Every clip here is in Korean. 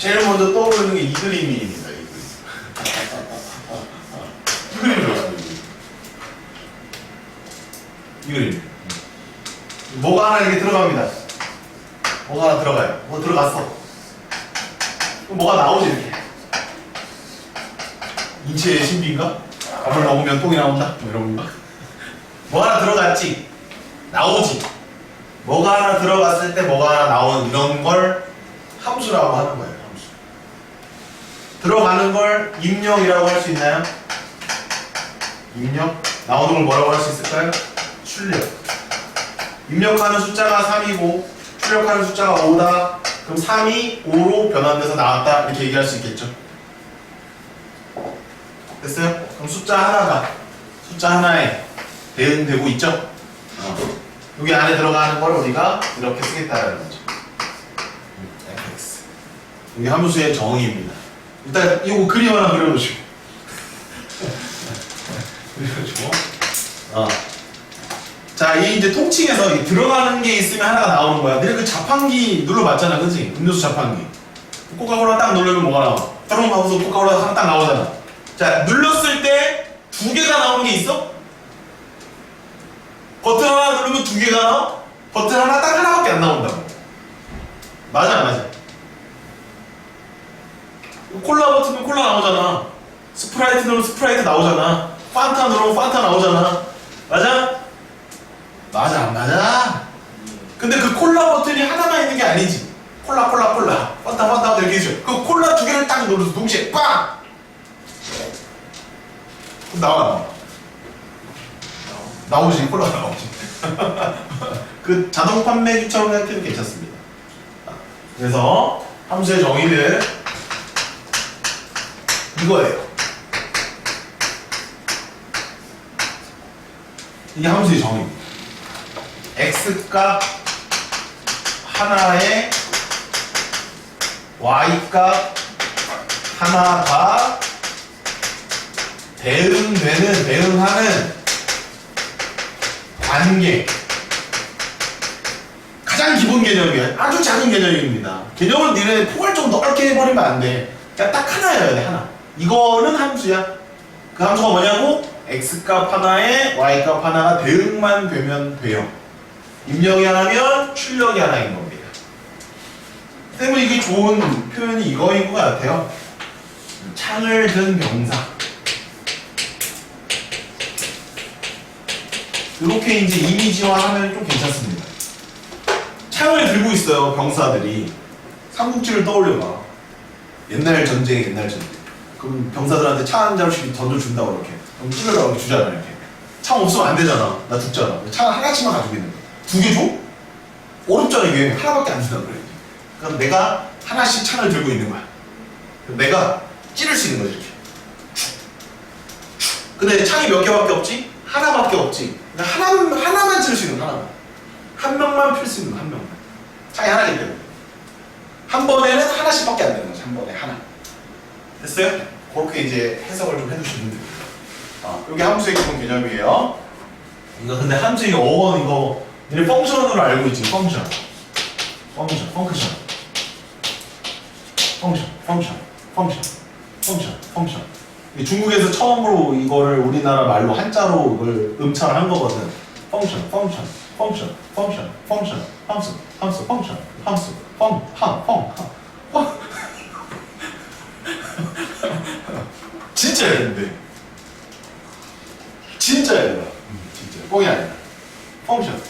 제일 먼저 떠오르는 게 이 그림입니다. 이 그림. 이 그림이 좋습니다. 이 그림. 뭐가 하나 이렇게 들어갑니다. 뭐가 하나 들어가요. 뭐 들어갔어. 그럼 뭐가 나오지 이렇게. 인체의 신비인가? 밥을 먹으면 똥이 나온다? 뭐 이런 건가? 뭐 하나 들어갔지? 나오지. 뭐가 하나 들어갔을 때 뭐가 하나 나오는 이런 걸 함수라고 하는 거예요. 함수. 들어가는 걸 입력이라고 할 수 있나요? 입력? 나오는 걸 뭐라고 할 수 있을까요? 출력. 입력하는 숫자가 3이고 출력하는 숫자가 5다. 그럼 3이 5로 변환돼서 나왔다. 이렇게 얘기할 수 있겠죠. 됐어요? 그럼 숫자 하나에 대응되고 있죠? 여기 안에 들어가는 걸 우리가 이렇게 쓰겠다는 거죠. fx. 이게 함수의 정의입니다. 일단 이거 그림 하나 그려놓으시고. 그려주고. 자, 이 이제 통칭에서 이 들어가는 게 있으면 하나가 나오는 거야. 내가 그 자판기 눌러봤잖아, 그치? 음료수 자판기. 코카콜라 딱 누르면 뭐가 나와? 따롱 하고서 코카콜라 하나 딱 나오잖아. 자, 눌렀을 때 두 개가 나오는 게 있어? 버튼 하나 누르면 두 개가 나와? 버튼 하나 딱 하나밖에 안 나온다고. 맞아, 맞아. 콜라 버튼은 콜라 나오잖아. 스프라이트 누르면 스프라이트 나오잖아. 판타 누르면 판타 나오잖아. 맞아? 맞아, 안 맞아? 근데 그 콜라 버튼이 하나만 있는 게 아니지. 콜라, 판타 이렇게 해줘. 그 콜라 두 개를 딱 눌러서 동시에 빵! 나와. 나오지, 콜라 나오지. 그 자동 판매기처럼 생각해도 괜찮습니다. 그래서 함수의 정의는 이거예요. 이게 함수의 정의입니다. x값 하나에 y값 하나가 대응하는 관계. 가장 기본 개념이야. 아주 작은 개념입니다. 개념을 니네 폭을 좀 넓게 해버리면 안 돼. 그냥 딱 하나여야 돼, 하나. 이거는 함수야. 그 함수가 뭐냐고? x값 하나에 y값 하나가 대응만 되면 돼요. 입력이 하나면 출력이 하나인 겁니다. 때문에 이게 좋은 표현이 이거인 것 같아요. 창을 든 병사. 이렇게 이제 이미지화하면 좀 괜찮습니다. 창을 들고 있어요, 병사들이. 삼국지를 떠올려봐. 옛날 전쟁. 그럼 병사들한테 차 한 잔씩 던져준다고 이렇게. 그럼 찔러라고 이렇게 주잖아, 이렇게. 창 없으면 안 되잖아. 나 죽잖아. 창 하나씩만 가지고 있는 거야. 두 개 줘? 어렵잖아, 이게. 하나밖에 안 준다고 그래. 그럼 내가 하나씩 창을 들고 있는 거야. 내가 찌를 수 있는 거지, 이렇게. 근데 창이 몇 개밖에 없지? 하나밖에 없지. 하나만 칠 수 있는 거, 하나만. 한 명만 필 수 있는 거, 한 명만. 창이 하나이기 때문에. 한 번에는 하나씩밖에 안 되는 거지, 한 번에 하나. 됐어요? 그렇게 이제 해석을 좀 해주시면 됩니다. 여기 함수의 기본 개념이에요. 이거 근데 함수의 어원 이거 얘네 펑션으로 알고 있지, 펑션. 중국에서 처음으로 이거를 우리나라 말로 한자로 이걸 음차를 한 거거든. 펑션, 함수, 진짜야, 근데. 진짜야, 진짜. 뻥이 아니야. 펑션.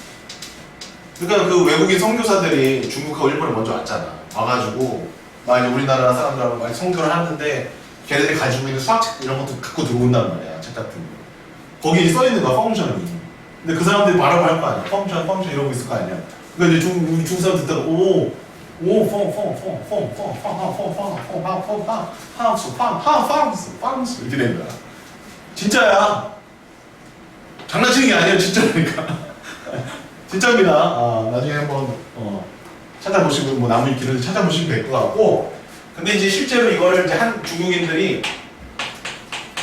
그러니까 그 외국인 선교사들이 중국하고 일본에 먼저 왔잖아. 와가지고 막 이제 우리나라 사람들하고 막 선교를 하는데 걔네들이 가지고 있는 수학책 이런 것도 갖고 들어온단 말이야. 책 같은 거. 거기에 써있는 거야, 펑션이. 근데 그 사람들이 말하고 할 거 아니야. 펑션 이러고 있을 거 아니야. 그러니까 이제 우리 중국 사람 듣다가 함수 이렇게 된 거야. 진짜야. 장난치는 게 아니야, 진짜니까. 진짜입니다. 나중에 한번 찾아보시고 뭐 남은 길을 찾아보시면 될 것 같고. 근데 이제 실제로 이거를 이제 한 중국인들이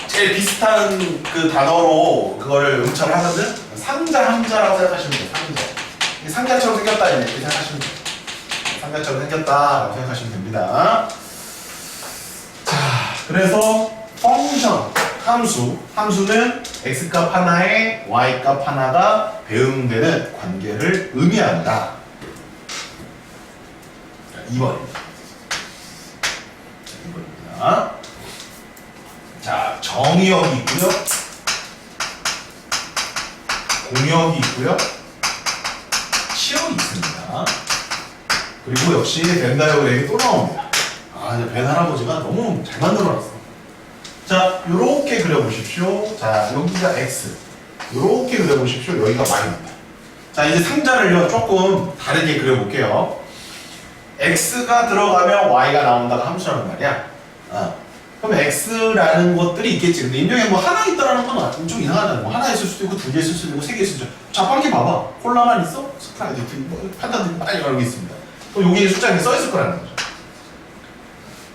제일 비슷한 그 단어로 그거를 음차를 하거든. 상자라고 생각하시면 돼요. 상자처럼 생겼다 이렇게 생각하시면 돼요. 상자처럼 생겼다라고 생각하시면 됩니다. 그래서 펑션, 함수는 x값 하나에 y값 하나가 배응되는 관계를 의미한다. 2번입니다. 2번입니다. 자, 정의역이 있고요. 공역이 있고요. 치역이 있습니다. 그리고 역시 벤 다이어그램이 또 나옵니다. 아, 벤 할아버지가 너무 잘 만들어놨어. 자, 요렇게 그려보십시오. 자, 여기가 x. 요렇게 그려보십시오. 여기가 y입니다. 자, 이제 상자를요, 조금 다르게 그려볼게요. x가 들어가면 y가 나온다고 함수라는 말이야. 그럼 x라는 것들이 있겠지. 근데 인명에 뭐 하나 있다라는 건 좀 이상하잖아. 뭐 하나 있을 수도 있고, 두 개 있을 수도 있고, 세 개 있을 수도 있고. 자판기 봐봐. 콜라만 있어? 스프라이트, 뭐, 판단들이 많이 여러 개 있습니다. 그럼 여기에 숫자에 써있을 거라는 거죠.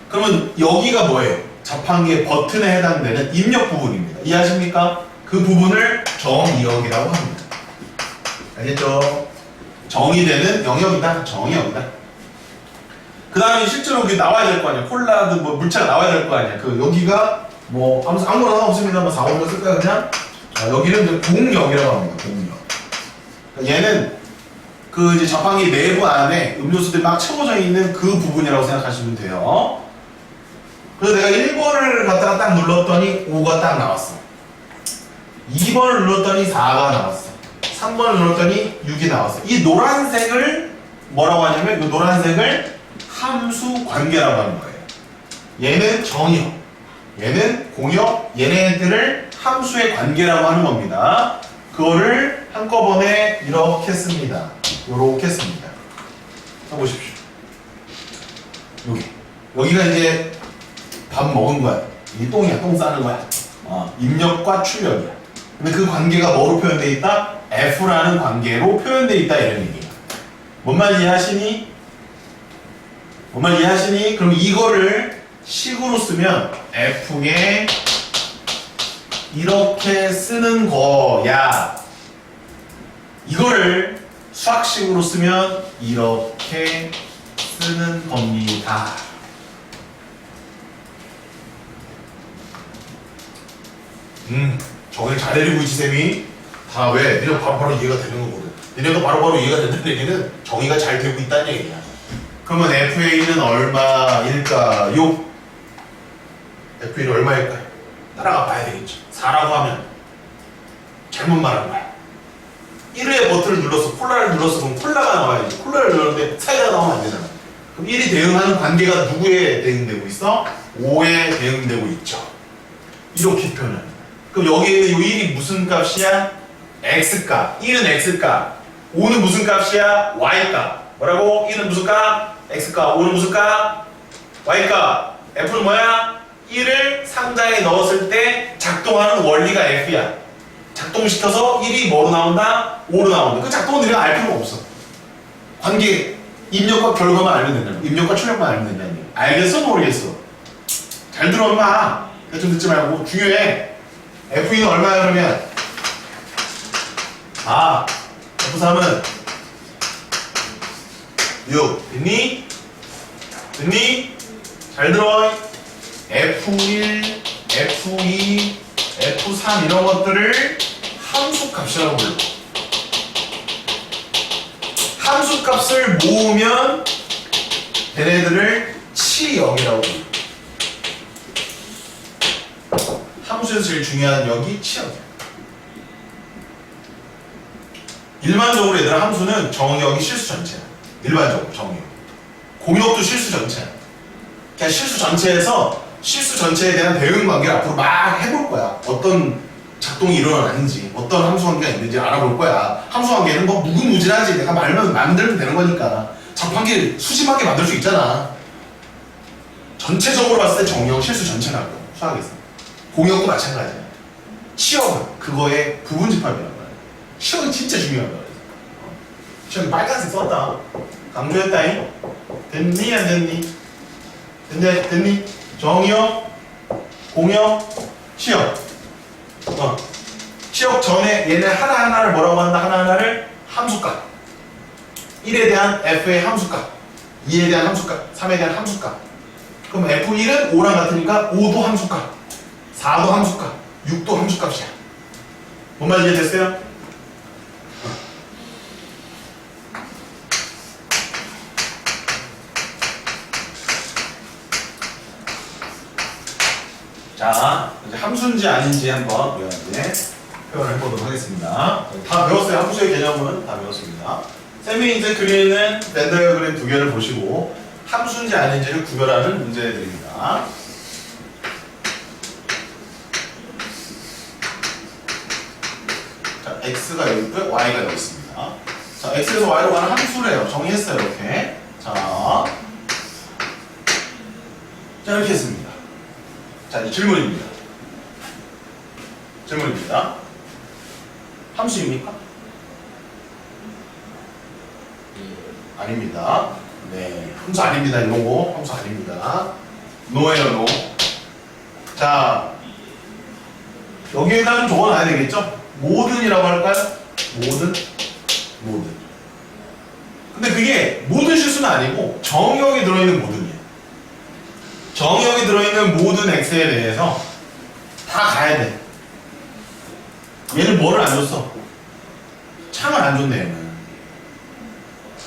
그러면 여기가 뭐예요? 자판기의 버튼에 해당되는 입력 부분입니다. 이해하십니까? 그 부분을 정의역이라고 합니다. 알겠죠? 정의되는 영역이다. 정의역이다. 그 다음에 실제로 그게 나와야 될 거 아니야. 콜라든 뭐 물체가 나와야 될 거 아니야. 그 여기가 뭐 아무거나 상관없습니다. 뭐 4, 5번 쓸까요 그냥? 자, 여기는 이제 공역이라고 합니다. 공역. 그러니까 얘는 그 이제 자판기 내부 안에 음료수들이 막 채워져 있는 그 부분이라고 생각하시면 돼요. 그래서 내가 1번을 갖다가 딱 눌렀더니 5가 딱 나왔어. 2번을 눌렀더니 4가 나왔어. 3번을 눌렀더니 6이 나왔어. 이 노란색을 뭐라고 하냐면 이 노란색을 함수 관계라고 하는 거예요. 얘는 정의역, 얘는 공역, 얘네들을 함수의 관계라고 하는 겁니다. 그거를 한꺼번에 이렇게 씁니다. 요렇게 씁니다. 해보십시오. 여기가 이제 밥 먹은 거야. 이게 똥이야. 똥 싸는 거야. 입력과 출력이야. 근데 그 관계가 뭐로 표현되어 있다? F라는 관계로 표현되어 있다. 이런 얘기야. 뭔 말 이해하시니? 뭔 말 이해하시니? 그럼 이거를 식으로 쓰면 F에 이렇게 쓰는 거야. 이거를 수학식으로 쓰면 이렇게 쓰는 겁니다. 저걸 잘해주고 있지 쌤이. 다 왜? 니네가 바로바로 이해가 되는 거거든. 니네가 바로바로 이해가 된다는 얘기는 정의가 잘 되고 있다는 얘기야. 그러면 FA는 얼마일까요? FA는 얼마일까요? 따라가 봐야 되겠죠. 4라고 하면 잘못 말한 거야. 1의 버튼을 눌렀어. 콜라를 눌렀어. 그럼 콜라가 나와야지. 콜라를 눌렀는데 사이다가 나오면 안 되잖아. 그럼 1이 대응하는 관계가 누구에 대응되고 있어? 5에 대응되고 있죠. 이렇게 표현합니다. 그럼 여기에 이 1이 무슨 값이야? x값. 1은 x값. 5는 무슨 값이야? y값. 뭐라고? 1은 무슨 값? x값. 5는 무슨 값? y값. f는 뭐야? 1을 상자에 넣었을 때 작동하는 원리가 f야. 작동시켜서 1이 뭐로 나온다? 5로 나온다. 그 작동은 우리가 알 필요가 없어. 관계, 입력과 결과만 알면 된다. 입력과 출력만 알면 된다는 얘기야. 알겠어? 모르겠어? 잘 들어, 엄마. 좀 듣지 말고. 중요해. F2는 얼마야, 그러면? F3은 6. 됐니? 됐니? 잘 들어. F1, F2, F3 이런 것들을 함수값이라고 불러. 함수값을 모으면 얘네들을 치역이라고 불러. 함수에서 제일 중요한 역이 치역이야. 일반적으로 얘들아 함수는 정의역이 실수 전체야. 일반적으로 정의역. 공역도 실수 전체야. 그냥 실수 전체에서 실수 전체에 대한 대응 관계를 앞으로 막 해볼 거야. 어떤 작동이 일어나는지, 어떤 함수 관계가 있는지 알아볼 거야. 함수 관계는 뭐 무궁무진하지. 내가 말만 만들면 되는 거니까. 자판기 수심하게 만들 수 있잖아. 전체적으로 봤을 때 정의역 실수 전체라고 수학에서. 공역도 마찬가지야. 치역은 그거의 부분집합이란 말이야. 치역이 진짜 중요한 거야. 치역이 빨간색 썼다. 강조했다잉. 됐니 안 됐니? 됐니? 정의역, 공역, 치역. 치역 전에 얘네 하나하나를 뭐라고 한다? 하나하나를 함수값. 1에 대한 f의 함수값, 2에 대한 함수값, 3에 대한 함수값. 그럼 F1은 5랑 같으니까 5도 함수값, 4도 함수값, 6도 함수값이야. 뭔 말인지 이해됐어요? 자, 이제 함수인지 아닌지 한번 우리가 이제 표현을 해보도록 하겠습니다. 다 배웠어요. 함수의 개념은 다 배웠습니다. 쌤이 이제 그리는 벤다이어그램 두 개를 보시고 함수인지 아닌지를 구별하는 문제들입니다. 자, x가 여기 있고요, y가 여기 있습니다. 자, x에서 y로 가는 함수래요. 정의했어요, 이렇게. 자, 이렇게 했습니다. 자, 이제 질문입니다. 질문입니다. 함수입니까? 아닙니다. 네, 함수 아닙니다. 이런 거 함수 아닙니다. 노예요, 노. 자, 여기에다 좀 적어놔야 되겠죠? 모든이라고 할까요? 모든. 근데 그게 모든 실수는 아니고 정의역에 들어있는 모든이에요. 정의역에 들어있는 모든 x에 대해서 다 가야 돼. 얘는 뭐를 안 줬어? 창을 안 줬네, 얘는.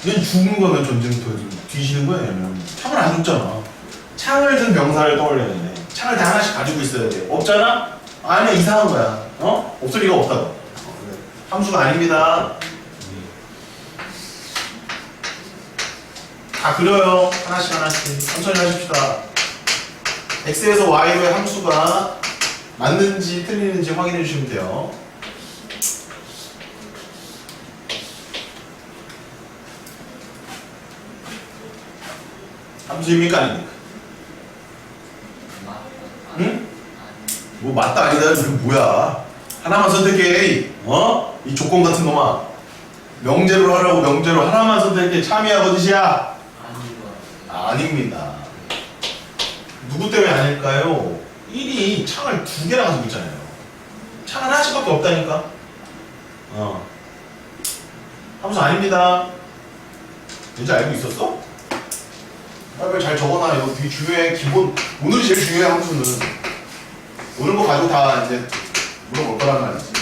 얘는 죽은 거면 전쟁터에서 뒤지는 거야, 얘는. 창을 안 줬잖아. 창을 든 명사를 떠올려야 돼. 창을 다 하나씩 가지고 있어야 돼. 없잖아? 아니야, 이상한 거야. 어? 없을 리가 없다고. 함수가 아닙니다. 다 그려요. 하나씩. 천천히 하십시다. x에서 y로의 함수가 맞는지 틀리는지 확인해 주시면 돼요. 함수입니까? 아닙니까? 응? 뭐 맞다 아니다 이게 뭐야? 하나만 선택해. 어? 이 조건 같은 놈아. 명제로 하라고 명제로 하나만 선택해. 참이야 거짓이야? 아닙니다. 누구 때문에 아닐까요? 1이 창을 2개나 가지고 있잖아요. 창 하나씩밖에 없다니까. 함수 아닙니다. 왠지 알고 있었어? 빨리 잘 적어놔. 이거 되게 중요해. 기본. 오늘이 제일 중요해, 함수는. 오늘 거 가지고 다 이제 물어볼 거란 말이지.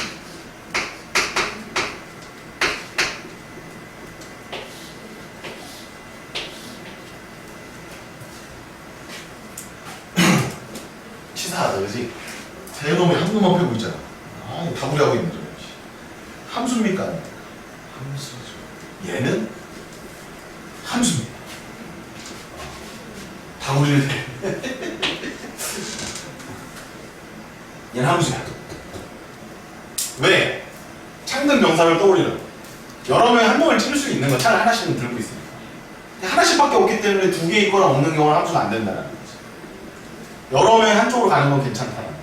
치사하다, 그지? 세 놈이 한 놈만 패고 있잖아. 아, 이거 다구리하고 있는 거야. 함수입니까? 함수죠. 얘는 함수입니다. 다구리를 해. 얘는 함수야. 왜? 창든 명사를 떠올리는 여러 명이 한 명을 찍을 수 있는 거 차를 하나씩은 들고 있으니까. 하나씩밖에 없기 때문에 2개 있거나 없는 경우는 함수가 안 된다는 거지. 여러 명이 한쪽으로 가는 건 괜찮다는 거야.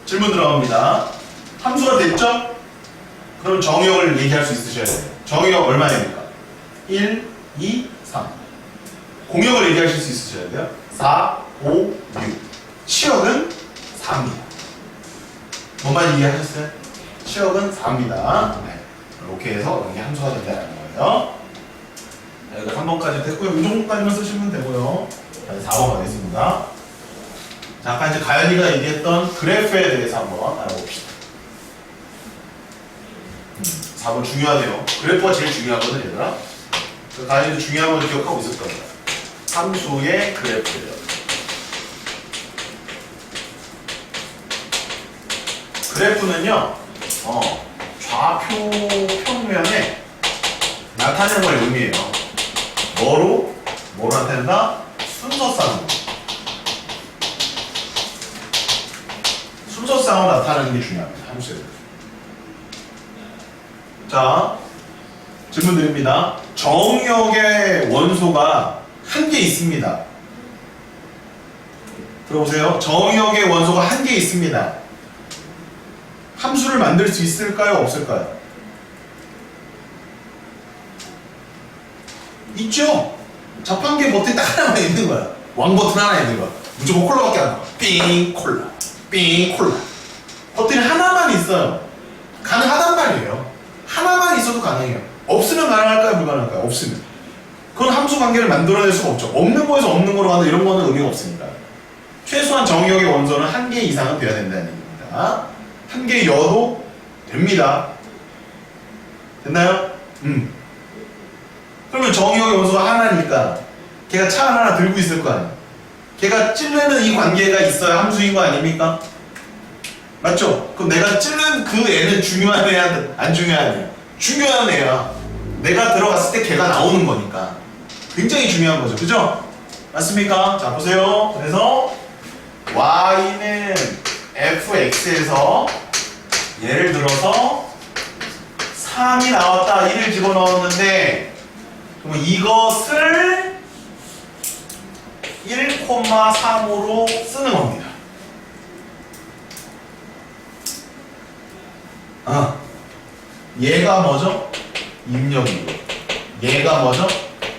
질문 들어갑니다. 함수가 됐죠? 그럼 정의역을 얘기할 수 있으셔야 돼요. 정의역 얼마입니까? 1, 2, 3. 공역을 얘기하실 수 있으셔야 돼요. 4, 5, 6. 시역은 4입니다. 뭔만 얘기하셨어요? 시역은 4입니다. 네. 이렇게 해서 여기 함수가 된다는 거예요. 여기 3번까지 됐고요. 이 정도까지만 쓰시면 되고요. 4번 가겠습니다. 자, 아까 이제 가연이가 얘기했던 그래프에 대해서 한번 알아봅시다. 4번 중요하네요. 그래프가 제일 중요하거든, 얘들아. 가연이도 중요한 걸 기억하고 있을 거예요. 함수의 그래프예요. 그래프는요, 좌표 평면에 나타내는 걸 의미해요. 뭐로 나타낸다? 순서상으로. 순서상으로 나타내는 게 중요합니다. 함수의 그래프. 자, 질문 드립니다. 정역의 원소가 한 개 있습니다. 들어보세요. 정역의 원소가 한 개 있습니다. 함수를 만들 수 있을까요? 없을까요? 있죠? 자판기 버튼 딱 하나만 있는 거야. 왕 버튼 하나 있는 거야. 무조건 콜라밖에 안 나와. 삥 콜라, 삥 콜라. 버튼이 하나만 있어요. 가능하단 말이에요. 하나만 있어도 가능해요. 없으면 가능할까요? 불가능할까요? 없으면. 그건 함수 관계를 만들어낼 수가 없죠. 없는 거에서 없는 거로 가는 이런 거는 의미가 없으니까. 최소한 정의역의 원소는 한 개 이상은 돼야 된다는 얘기입니다. 한 개여도 됩니다. 됐나요? 그러면 정의역의 원소가 하나니까 걔가 차 하나 들고 있을 거 아니야. 걔가 찌르는 이 관계가 있어야 함수인 거 아닙니까? 맞죠? 그럼 내가 찌른 그 애는 중요한 애야, 안 중요한 애야? 중요한 애야. 내가 들어갔을 때 걔가 나오는 거니까. 굉장히 중요한 거죠. 그죠? 맞습니까? 자, 보세요. 그래서 y는 fx에서 예를 들어서 3이 나왔다. 1을 집어넣었는데 그러면 이것을 1,3으로 쓰는 겁니다. 얘가 뭐죠? 입력이고 얘가 뭐죠?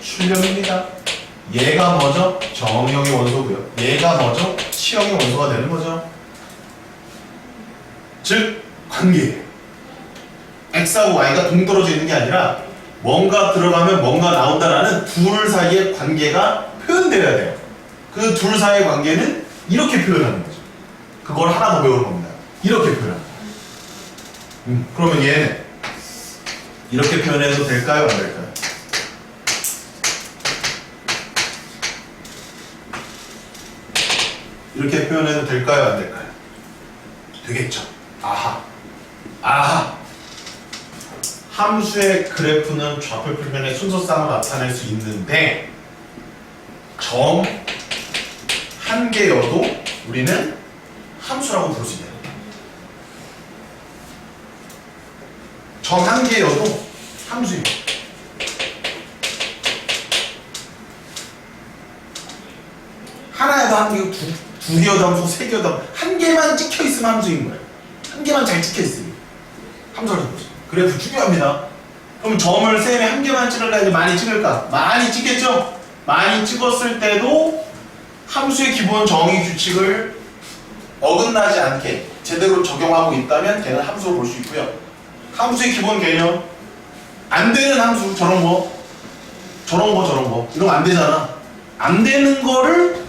출력입니다. 얘가 뭐죠? 정의역의 원소고요. 얘가 뭐죠? 치역의 원소가 되는 거죠. 즉 관계예요. x하고 y가 동떨어져 있는 게 아니라 뭔가 들어가면 뭔가 나온다라는 둘 사이의 관계가 표현되어야 돼요. 그 둘 사이의 관계는 이렇게 표현하는 거죠. 그걸 하나 더 배우는 겁니다. 이렇게 표현하는 거예요. 그러면 얘는 이렇게 표현해도 될까요? 안 될까요? 이렇게 표현해도 될까요? 안 될까요? 되겠죠. 아하. 함수의 그래프는 좌표 표면의 순서상을 나타낼 수 있는데 점 한 개여도 우리는 함수라고 부를 수 있어요. 점 한 개여도 함수입니다. 하나여도 함수, 두 개여도 함수, 세 개여도 함수, 한 개만 찍혀 있으면 함수인 거예요. 한 개만 잘 찍혀 있으면 함수라고 부르죠. 그래프 중요합니다. 그럼 점을 쌤이 한 개만 찍을까 이제 많이 찍을까? 많이 찍겠죠? 많이 찍었을 때도 함수의 기본 정의 규칙을 어긋나지 않게 제대로 적용하고 있다면 걔는 함수로 볼 수 있고요. 함수의 기본 개념 안 되는 함수 저런 거 이런 거 안 되잖아. 안 되는 거를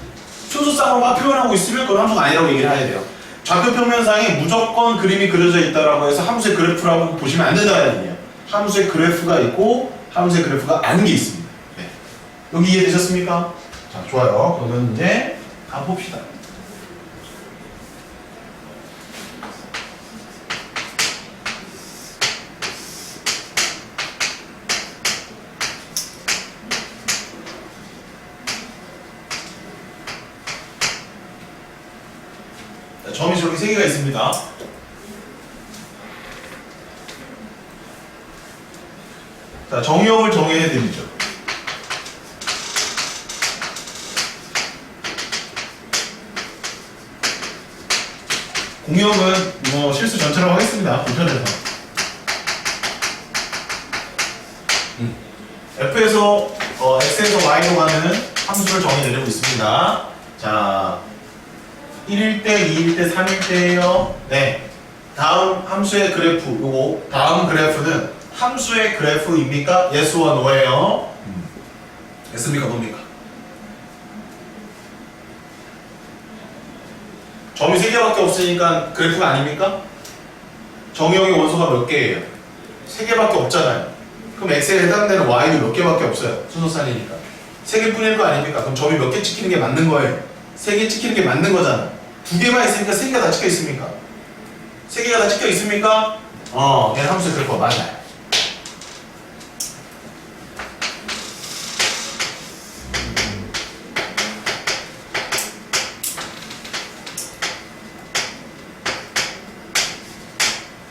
순서상으로 막 표현하고 있으면 그건 함수가 아니라고 얘기를 해야 돼요. 좌표 평면상에 무조건 그림이 그려져 있다라고 해서 함수의 그래프라고 보시면 안 된다는 얘기예요. 함수의 그래프가 있고 함수의 그래프가 아닌 게 있습니다. 네. 여기 이해되셨습니까? 자, 좋아요. 그러면 이제 가봅시다. 자, 점이 저렇게 3개가 있습니다. 자, 정의역을 정해야 되죠. 공역은 뭐 실수 전체라고 하겠습니다. 불편해서. F에서 X에서 Y로 가는 함수를 정의내리고 있습니다. 자, 1일 때, 2일 때, 3일 때예요. 네. 다음 함수의 그래프, 요거 다음 그래프는 함수의 그래프입니까? Yes와 No예요. S입니까? No입니까? 점이 3개밖에 없으니까 그래프가 아닙니까? 정의역의 원소가 몇 개예요? 3개밖에 없잖아요. 그럼 X에 해당되는 Y는 몇 개밖에 없어요. 순서상이니까 3개뿐일 거 아닙니까? 그럼 점이 몇 개 찍히는 게 맞는 거예요. 3개 찍히는 게 맞는 거잖아. 2개만 있으니까 3개가 다 찍혀 있습니까? 3개가 다 찍혀 있습니까? 얘는 함수의 그래프가 맞아요.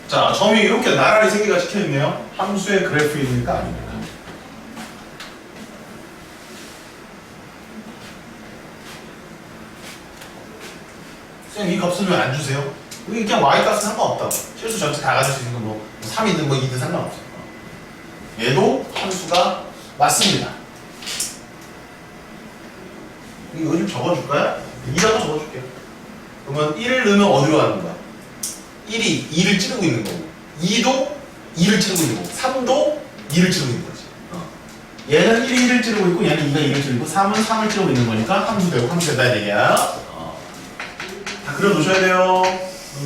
자, 점이 이렇게 나란히 3개가 찍혀있네요. 함수의 그래프입니까? 아닙니까? 선생님, 이 값은 왜 안 주세요? 여기 그냥 y값은 상관없다고. 실수 전체 다 가질 수 있는 건 뭐 3이든 뭐 2든 상관없어요. 얘도 함수가 맞습니다. 이거 좀 적어줄까요? 2라고 적어줄게요. 그러면 1을 넣으면 어디로 가는 거야? 1이 2를 찌르고 있는 거고 2도 2를 찌르고 있는 거고 3도 2를 찌르고 있는 거지. 얘는 1이 1을 찌르고 있고 얘는 2가 2를 찌르고 3은 3을 찌르고 있는 거니까 함수 되고 함수 된다 이 얘기야. 다 그려놓으셔야 돼요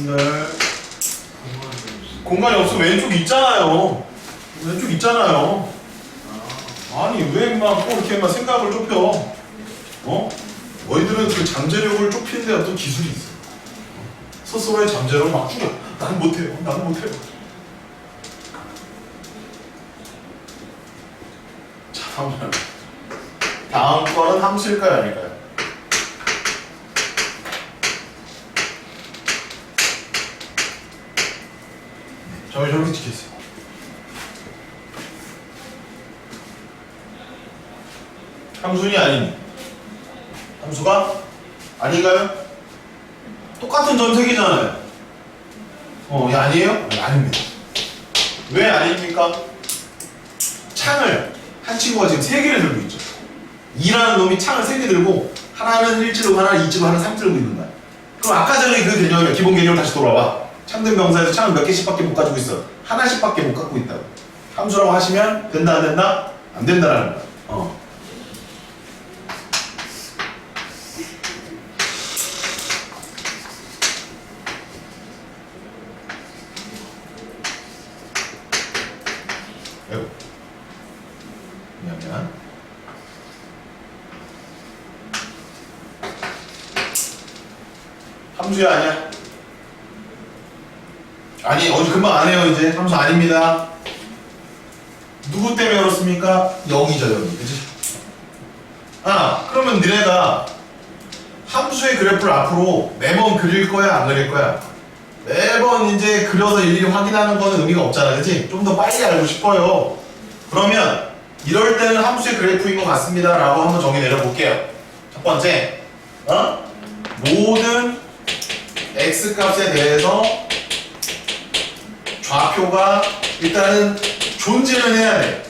여러분들. 공간이 없으면 왼쪽 있잖아요. 왼쪽 있잖아요. 아니 왜 막 꼭 이렇게 막 생각을 좁혀. 너희들은 그 잠재력을 좁히는 데 어떤 기술이 있어. 스스로의 잠재력을 막 줄여. 난 못해요. 난 못해요. 자, 다음 거는 함수일까요? 아닐까요? 저희 저렇게 찍혔어요. 함수니 아니니? 함수가 아닌가요? 똑같은 점색이잖아요. 예, 아니에요? 네, 아닙니다. 왜 아닙니까? 창을 한 친구가 지금 3개를 들고 있죠. 2라는 놈이 창을 3개 들고 하나는 1 찌르고 하나는 2 찌르고 하나는 3 찌르고 있는 거야. 그럼 아까 전에 그 개념이야. 기본 개념을 다시 돌아봐. 참된 명사에서 창을 몇 개씩밖에 못 가지고 있어. 하나씩밖에 못 갖고 있다고. 함수라고 하시면 된다 안 된다? 안 된다라는 거야. 미안. 함수야 아니야? 아니 어제 금방 안 해요. 이제 함수 아닙니다. 누구 때문에 그렇습니까? 여기죠 여기. 그치? 그러면 니네가 함수의 그래프를 앞으로 매번 그릴 거야 안 그릴 거야? 매번 이제 그려서 일일이 확인하는 거는 의미가 없잖아. 그치? 좀 더 빨리 알고 싶어요. 그러면 이럴 때는 함수의 그래프인 것 같습니다 라고 한번 정의 내려볼게요. 첫 번째 모든 x값에 대해서 좌표가 일단은 존재는 해야 돼.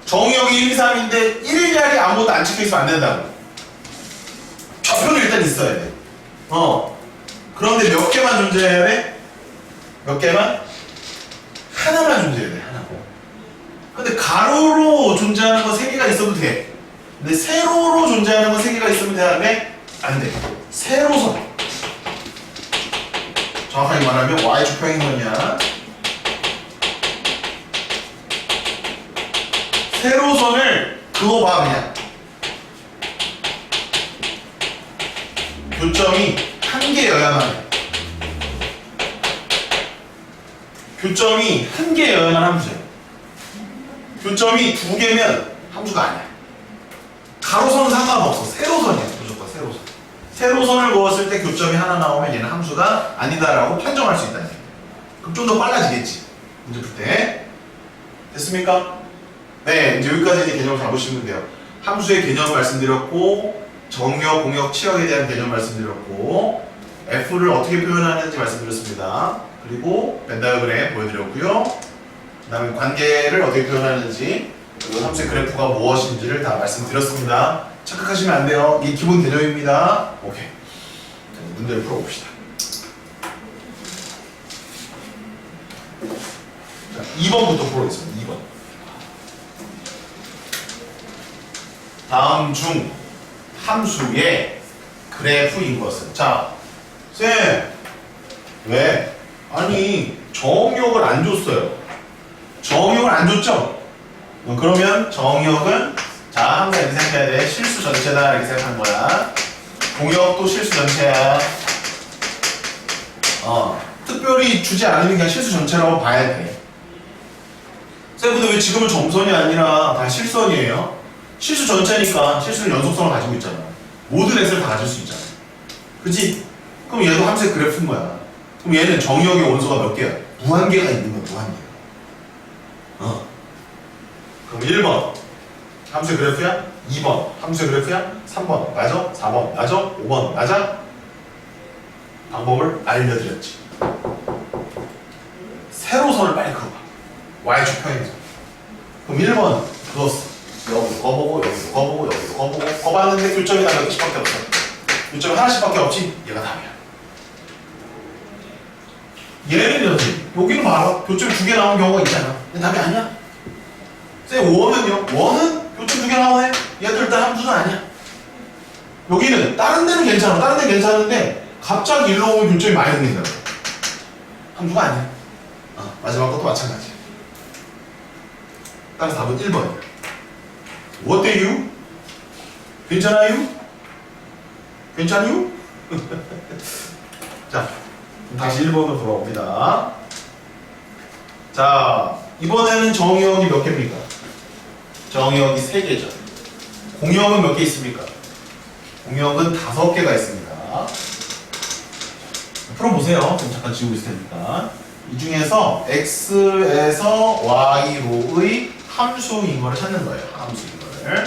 정의역이 1, 2, 3인데 1일 자리 아무것도 안 찍혀있으면 안 된다고. 좌표는 일단 있어야 돼. 그런데 몇 개만 존재해야 돼? 몇 개만? 하나만 존재해야 돼. 하나. 근데 가로로 존재하는 건 3개가 있어도 돼. 근데 세로로 존재하는 건 3개가 있으면 되는데 안 돼. 세로선. 정확하게 말하면 y축 평행선이야. 세로선을 그거 봐 그냥. 교점이 1개여야만 해. 교점이 1개여야만 함수야. 교점이 2개면 함수가 아니야. 가로선은 상관없어. 세로선이야. 무조건 세로선. 세로선을 그었을 때 교점이 하나 나오면 얘는 함수가 아니다라고 판정할 수 있다는 얘기야. 그럼 좀 더 빨라지겠지. 문제 풀 때. 됐습니까? 네, 이제 여기까지 이제 개념을 잡으시면 돼요. 함수의 개념 말씀드렸고, 정역, 공역, 치역에 대한 개념 말씀드렸고, F를 어떻게 표현하는지 말씀드렸습니다. 그리고 벤다이어그램 보여드렸고요. 그 다음에 관계를 어떻게 표현하는지, 그리고 함수의 그래프가 무엇인지를 다 말씀드렸습니다. 착각하시면 안 돼요. 이게 기본 개념입니다. 오케이. 자, 문제를 풀어봅시다. 자, 2번부터 풀어보겠습니다. 2번. 다음 중 함수의 그래프인 것은. 자, 쌤, 왜? 아니, 정역을 안 줬어요. 정역을 안 줬죠? 그러면 정역은, 자, 항상 이렇게 생각해야 돼. 실수 전체다. 이렇게 생각하는 거야. 공역도 실수 전체야. 특별히 주지 않으면 그냥 실수 전체라고 봐야 돼. 쌤, 근데 왜 지금은 점선이 아니라 다 실선이에요? 실수 전체니까 실수는 연속성을 가지고 있잖아. 모든 x를 다 가질 수 있잖아. 그치? 그럼 얘도 함수의 그래프인 거야. 그럼 얘는 정역의 원소가 몇 개야? 무한개가 있는 거야, 무한개. 그럼 1번 함수의 그래프야? 2번 함수의 그래프야? 3번 맞아? 4번 맞아? 5번 맞아? 방법을 알려드렸지. 세로선을 빨리 그어봐. y축 평행선. 그럼 1번 그었어. 여기도 거보고 여기도 거보고 여기도 거보고 거봤는데 교점이 다 몇 개씩밖에 없어. 교점이 하나씩밖에 없지? 얘가 답이야. 얘는 여기 여기는 봐봐. 교점이 2개 나온 경우가 있잖아. 근데 답이 아니야. 쌤 5원은요? 5원은 요점 두 개 나오네? 얘들 일단 함수는 아니야. 여기는 다른 데는 괜찮아. 다른 데는 괜찮은데 갑자기 일로 오면 교점이 많이 생긴다. 함수가 아니야. 마지막 것도 마찬가지. 따라서 답은 1번. 어때요? 괜찮아요? 괜찮아요? 자, 다시 1번으로 돌아옵니다. 자, 이번에는 정의역이 몇 개입니까? 정의역이 3개죠. 공역은 몇 개 있습니까? 공역은 5개가 있습니다. 풀어보세요. 좀 잠깐 지우고 있을 테니까. 이 중에서 x에서 y로의 함수인 거를 찾는 거예요. 함수인 거를.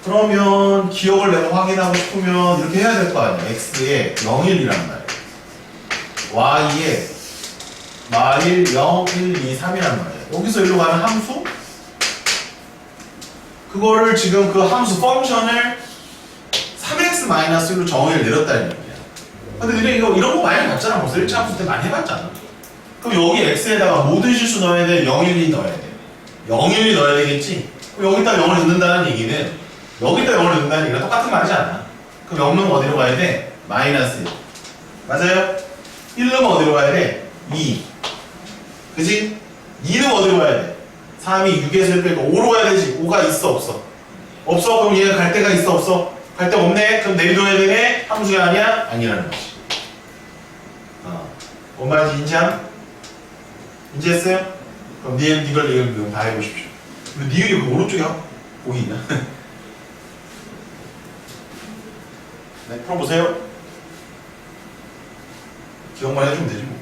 그러면 기억을 내가 확인하고 싶으면 이렇게 해야 될 거 아니야. x에 0, 1이란 말이에요. y에 마일 0, 1, 2, 3이란 말이에요. 여기서 일로 가는 함수? 그거를 지금 그 함수 펑션을 3x-1로 정의를 내렸다는 얘기야. 근데 너네 이런 거 많이 봤잖아. 벌써 1차 함수 때 많이 해봤잖아. 그럼 여기 x에다가 모든 실수 넣어야 돼? 0, 1, 2 넣어야 돼? 0, 1, 2 넣어야 되겠지? 그럼 여기다 0을 넣는다는 얘기는 여기다 0을 넣는다는 얘기랑 똑같은 말이지 않아? 그럼 0 넣으면 어디로 가야 돼? 마이너스 1. 맞아요? 1 넣으면 어디로 가야 돼? 2. 그치? 2는 어디로 가야 돼? 3이 6에서 1 빼고 5로 가야 되지. 5가 있어 없어? 없어? 그럼 얘가 갈 데가 있어 없어? 갈 데가 없네? 그럼 내비둬야 되네? 함수가 아니야? 아니라는 거지. 뭔 말인지 인지함? 인지했어요? 그럼 니을 다 해보십시오. 근데 니을이 그 오른쪽에 보기 있나? 네, 풀어보세요. 기억만 해주면 되지 뭐.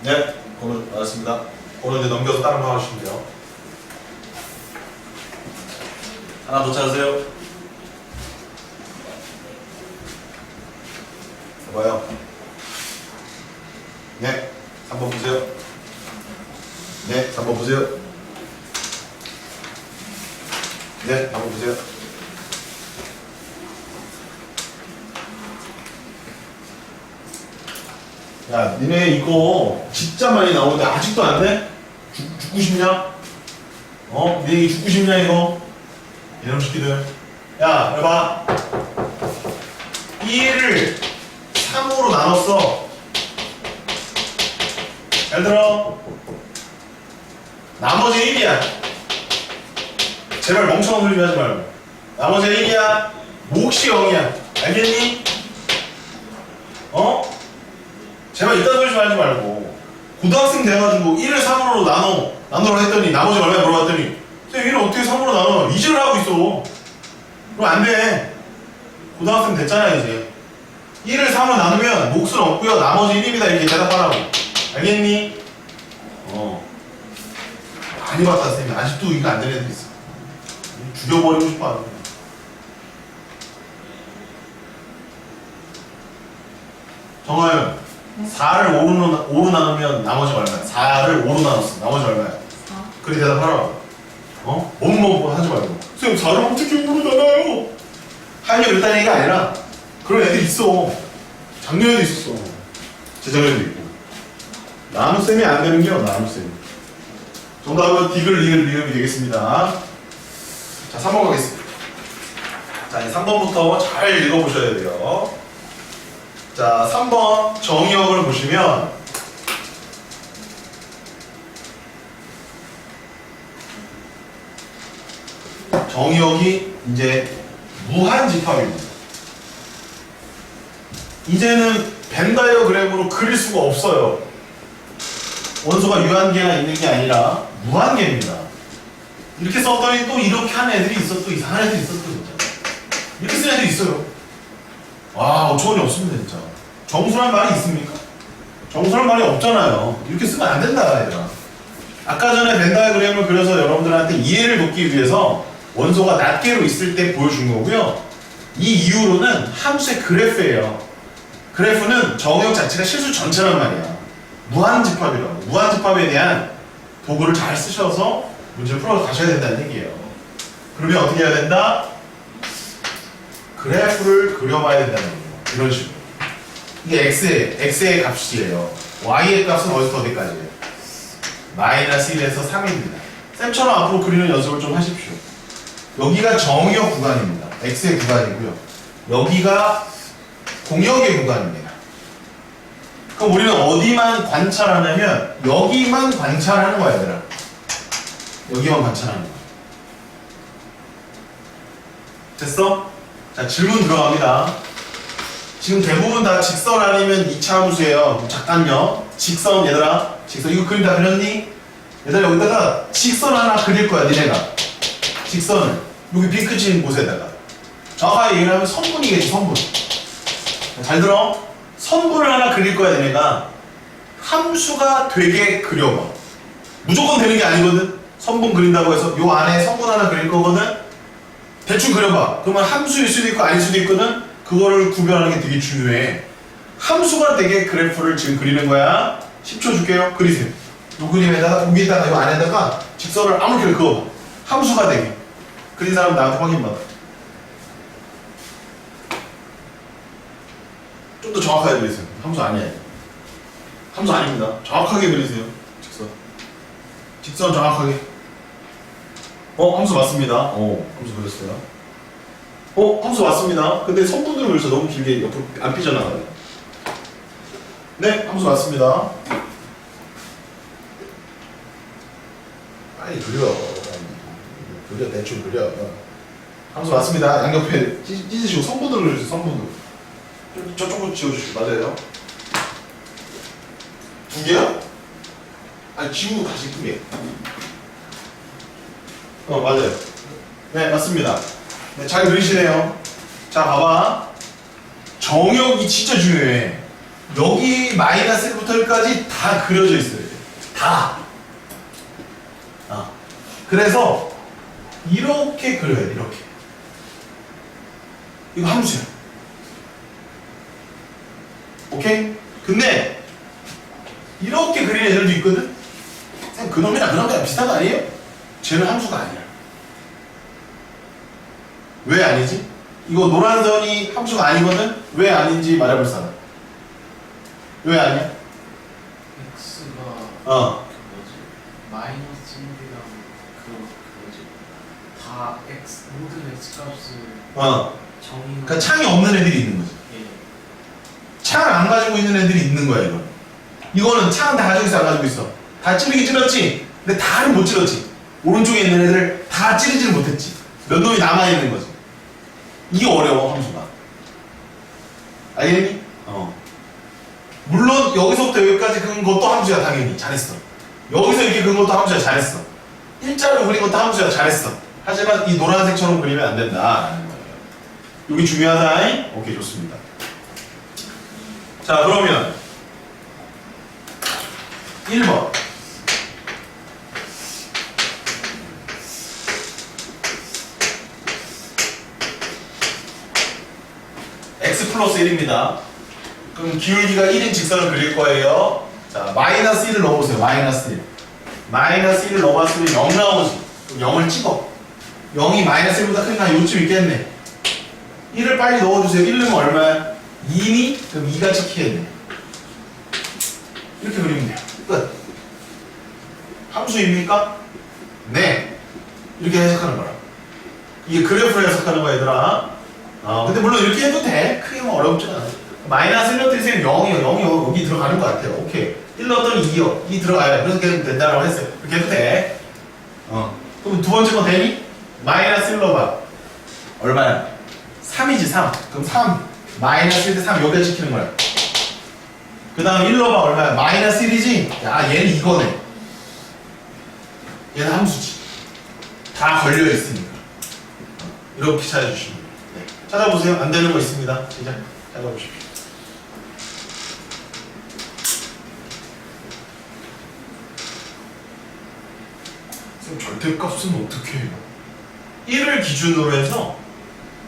네, 오늘 알았습니다. 오늘 이제 넘겨서 다른 거 하시면 돼요. 하나 더 찾으세요. 봐봐요. 네, 3번 보세요. 네, 3번 보세요. 네, 3번 보세요. 야, 니네 이거 진짜 많이 나오는데 아직도 안 돼? 죽고 싶냐? 니네 이거 죽고 싶냐 이거? 이놈 새끼들. 야, 여기 봐. 2를 3으로 나눴어. 잘 들어. 나머지 1이야. 제발 멍청한 소리 하지 말고. 나머지 1이야. 몫이 0이야. 알겠니? 제발 이딴 소리 좀 하지 말고. 고등학생 돼가지고 1을 3으로 나누라 했더니 나머지 얼마나 물어봤더니 쌤 1을 어떻게 3으로 나눠? 이질을 하고 있어. 그럼 안 돼. 고등학생 됐잖아 이제. 1을 3으로 나누면 몫은 없고요. 나머지 1입니다. 이렇게 대답하라고. 알겠니? 많이 봤다 쌤이. 아직도 이거 안 되는 애들 있어. 죽여버리고 싶어 하는 거야. 정하연 4를 5로 나누면 나머지 얼마야? 4를 5로 나눴어. 나머지 얼마야? 4. 그래 대답하라고. 뭐 하지 말고. 쌤 4를 어떻게 5로 나눠요? 하려고 이랬다는 얘기가 아니라 그런 애들 있어. 작년에도 있었어. 재작년에도 있고. 나눗셈이 안 되는 게요. 나눗셈. 정답은 디글 리을 리음이 되겠습니다. 자 3번 가겠습니다. 자 이제 3번부터 잘 읽어보셔야 돼요. 자 3번 정의역을 보시면 정의역이 이제 무한집합입니다. 이제는 벤 다이어그램으로 그릴 수가 없어요. 원소가 유한계가 있는 게 아니라 무한계입니다. 이렇게 썼더니 또 이렇게 하는 애들이 있어. 또 이상한 애들이 있어. 또 진짜 이렇게 쓴 애들이 있어요. 와 어처구니 없습니다 진짜. 정수란 말이 있습니까? 정수란 말이 없잖아요. 이렇게 쓰면 안 된다 얘들아. 아까 전에 벤 다이어그램을 그려서 여러분들한테 이해를 돕기 위해서 원소가 낱개로 있을 때 보여준 거고요. 이 이후로는 함수의 그래프예요. 그래프는 정의역 자체가 실수 전체란 말이야. 무한집합이라고. 무한집합에 대한 도구를 잘 쓰셔서 문제를 풀어 가셔야 된다는 얘기예요. 그러면 어떻게 해야 된다? 그래프를 그려봐야 된다는 얘기예요. 이런 식으로. 이게 x의 값이에요. y의 값은 어디서 어디까지예요? 마이너스 1에서 3입니다. 쌤처럼 앞으로 그리는 연습을 좀 하십시오. 여기가 정의역 구간입니다. x의 구간이고요. 여기가 공역의 구간입니다. 그럼 우리는 어디만 관찰하냐면 여기만 관찰하는 거야, 얘들아. 여기만 관찰하는 거야. 됐어? 자, 질문 들어갑니다. 지금 대부분 다 직선 아니면 2차 함수예요. 잠깐요. 직선, 얘들아. 직선. 이거 그림 다 그렸니? 얘들아, 여기다가 직선 하나 그릴 거야, 니네가. 직선을. 여기 빈 끝인 곳에다가. 정확하게 얘기를 하면 선분이겠지, 선분. 잘 들어. 선분을 하나 그릴 거야, 니네가. 함수가 되게 그려봐. 무조건 되는 게 아니거든. 선분 그린다고 해서 요 안에 선분 하나 그릴 거거든. 대충 그려봐. 그러면 함수일 수도 있고 아닐 수도 있거든. 그거를 구별하는 게 되게 중요해. 함수가 되게 그래프를 지금 그리는 거야. 10초 줄게요. 그리세요. 요 그림에다가 여기다가 요 안에다가 직선을 아무렇게나 그어봐. 함수가 되게. 그린 사람 나한테 확인받아. 좀 더 정확하게 그리세요. 함수 아니에요. 함수 아닙니다. 정확하게 그리세요. 직선. 직선 정확하게. 함수 맞습니다. 함수 그렸어요. 함수 맞습니다. 근데 선분으로 그려서 너무 길게 옆으로 안 삐져나가요. 네, 함수 맞습니다. 빨리 그려. 그려, 대충 그려. 함수 맞습니다. 양옆에 찢으시고 선분으로 그려주세요. 선분으로. 저쪽으로 지워주시고. 맞아요. 두 개요? 아니, 지우고 다시 두 개. 맞아요. 네, 맞습니다. 네, 잘 그리시네요. 자, 봐봐. 정역이 진짜 중요해. 여기 마이너스 1부터 1까지 다 그려져 있어요. 다. 그래서 이렇게 그려야 돼, 이렇게. 이거 함수야. 오케이? 근데 이렇게 그리는 애들도 있거든? 쌤, 그놈이랑 그놈이랑 비슷한 거 아니에요? 쟤는 함수가 아니야. 왜 아니지? 이거 노란 선이 함수가 아니거든? 왜 아닌지 말해볼 사람. 왜 아니야? x가 뭐지? 마이너스 1이랑 그거지? 다 x 모든 x 값을 정의는 그러니까 창이 없는 애들이 있는 거지. 예. 창을 안 가지고 있는 애들이 있는 거야, 이거. 이거는 창은 다 가지고 있어, 안 가지고 있어? 다 찌르긴 찌렀지? 근데 다는 못 찌렀지. 오른쪽에 있는 애들을 다 찌르지는 못했지. 몇 놈이 남아있는 거지. 이게 어려워, 함수가. 알겠니? 물론 여기서부터 여기까지 그은 것도 함수야, 당연히. 잘했어. 여기서 이렇게 그은 것도 함수야, 잘했어. 일자로 그린 것도 함수야, 잘했어. 하지만 이 노란색처럼 그리면 안 된다라는 거예요. 여기 중요하다. 오케이, 좋습니다. 자, 그러면 1번. x 플러스 1입니다. 그럼 기울기가 1인 직선을 그릴 거예요. 자, 마이너스 1을 넣어보세요. 마이너스 1. 마이너스 1을 넣어봤으면 0 나오지. 그럼 0을 찍어. 0이 마이너스 1보다 크니까 요쯤 있겠네. 1을 빨리 넣어주세요. 1 넣으면 얼마야? 2니? 그럼 2가 찍혀야 돼. 이렇게 그리면 돼요. 끝. 함수입니까? 네. 이렇게 해석하는 거라. 이게 그래프를 해석하는 거야, 얘들아. 근데 물론 이렇게 해도 돼. 크게 뭐 어렵진 않아. 마이너스 1 넣었더니 0이요. 0이요. 여기 들어가는 것 같아요. 오케이. 1 넣었더니 2요. 2 들어가요. 그래서 계속 된다라고 했어요. 이렇게 해도 돼. 그럼 두 번째 거 되니? 마이너스 1 넣어봐. 얼마야? 3이지, 3. 그럼 3. 마이너스 1대 3 여기에 찍히는 거야. 그 다음 1 넣어봐. 얼마야? 마이너스 1이지? 야, 얘는 이거네. 얘는 함수지. 다 걸려있으니까. 이렇게 찾아주시면 돼요. 네. 찾아보세요. 안 되는 거 있습니다. 시작. 찾아보십시오. 쌤, 절대값은 어떻게 해요? 1을 기준으로 해서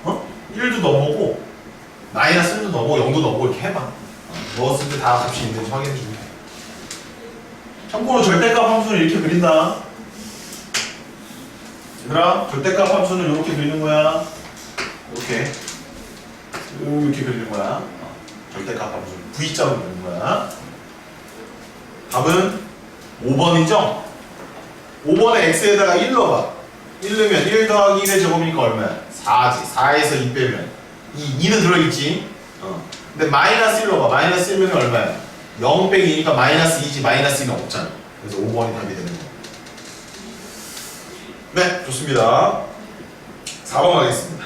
1도 넣어보고 마이너스 1도 넣어보고 0도 넣어보고 이렇게 해봐. 넣었을 때 다 값이 있는지 확인해주면 돼. 참고로 절대값 함수는 이렇게 그린다. 얘들아, 절대값 함수는 이렇게 그리는 거야. 이렇게. 이렇게 그리는 거야. 절대값 함수는 V자로 그리는 거야. 답은 5번이죠? 5번에 x에다가 1 넣어봐. 1 넣으면 1 더하기 1의 제곱이니까 얼마야? 4지. 4에서 2 빼면 2는 들어있지? 근데 마이너스 1 넣어봐. 마이너스 1 넣으면 얼마야? 0 빼기 2니까 마이너스 2지. 마이너스 2는 없잖아. 그래서 5번이 답이 되는 거야. 네, 좋습니다. 4번 가겠습니다.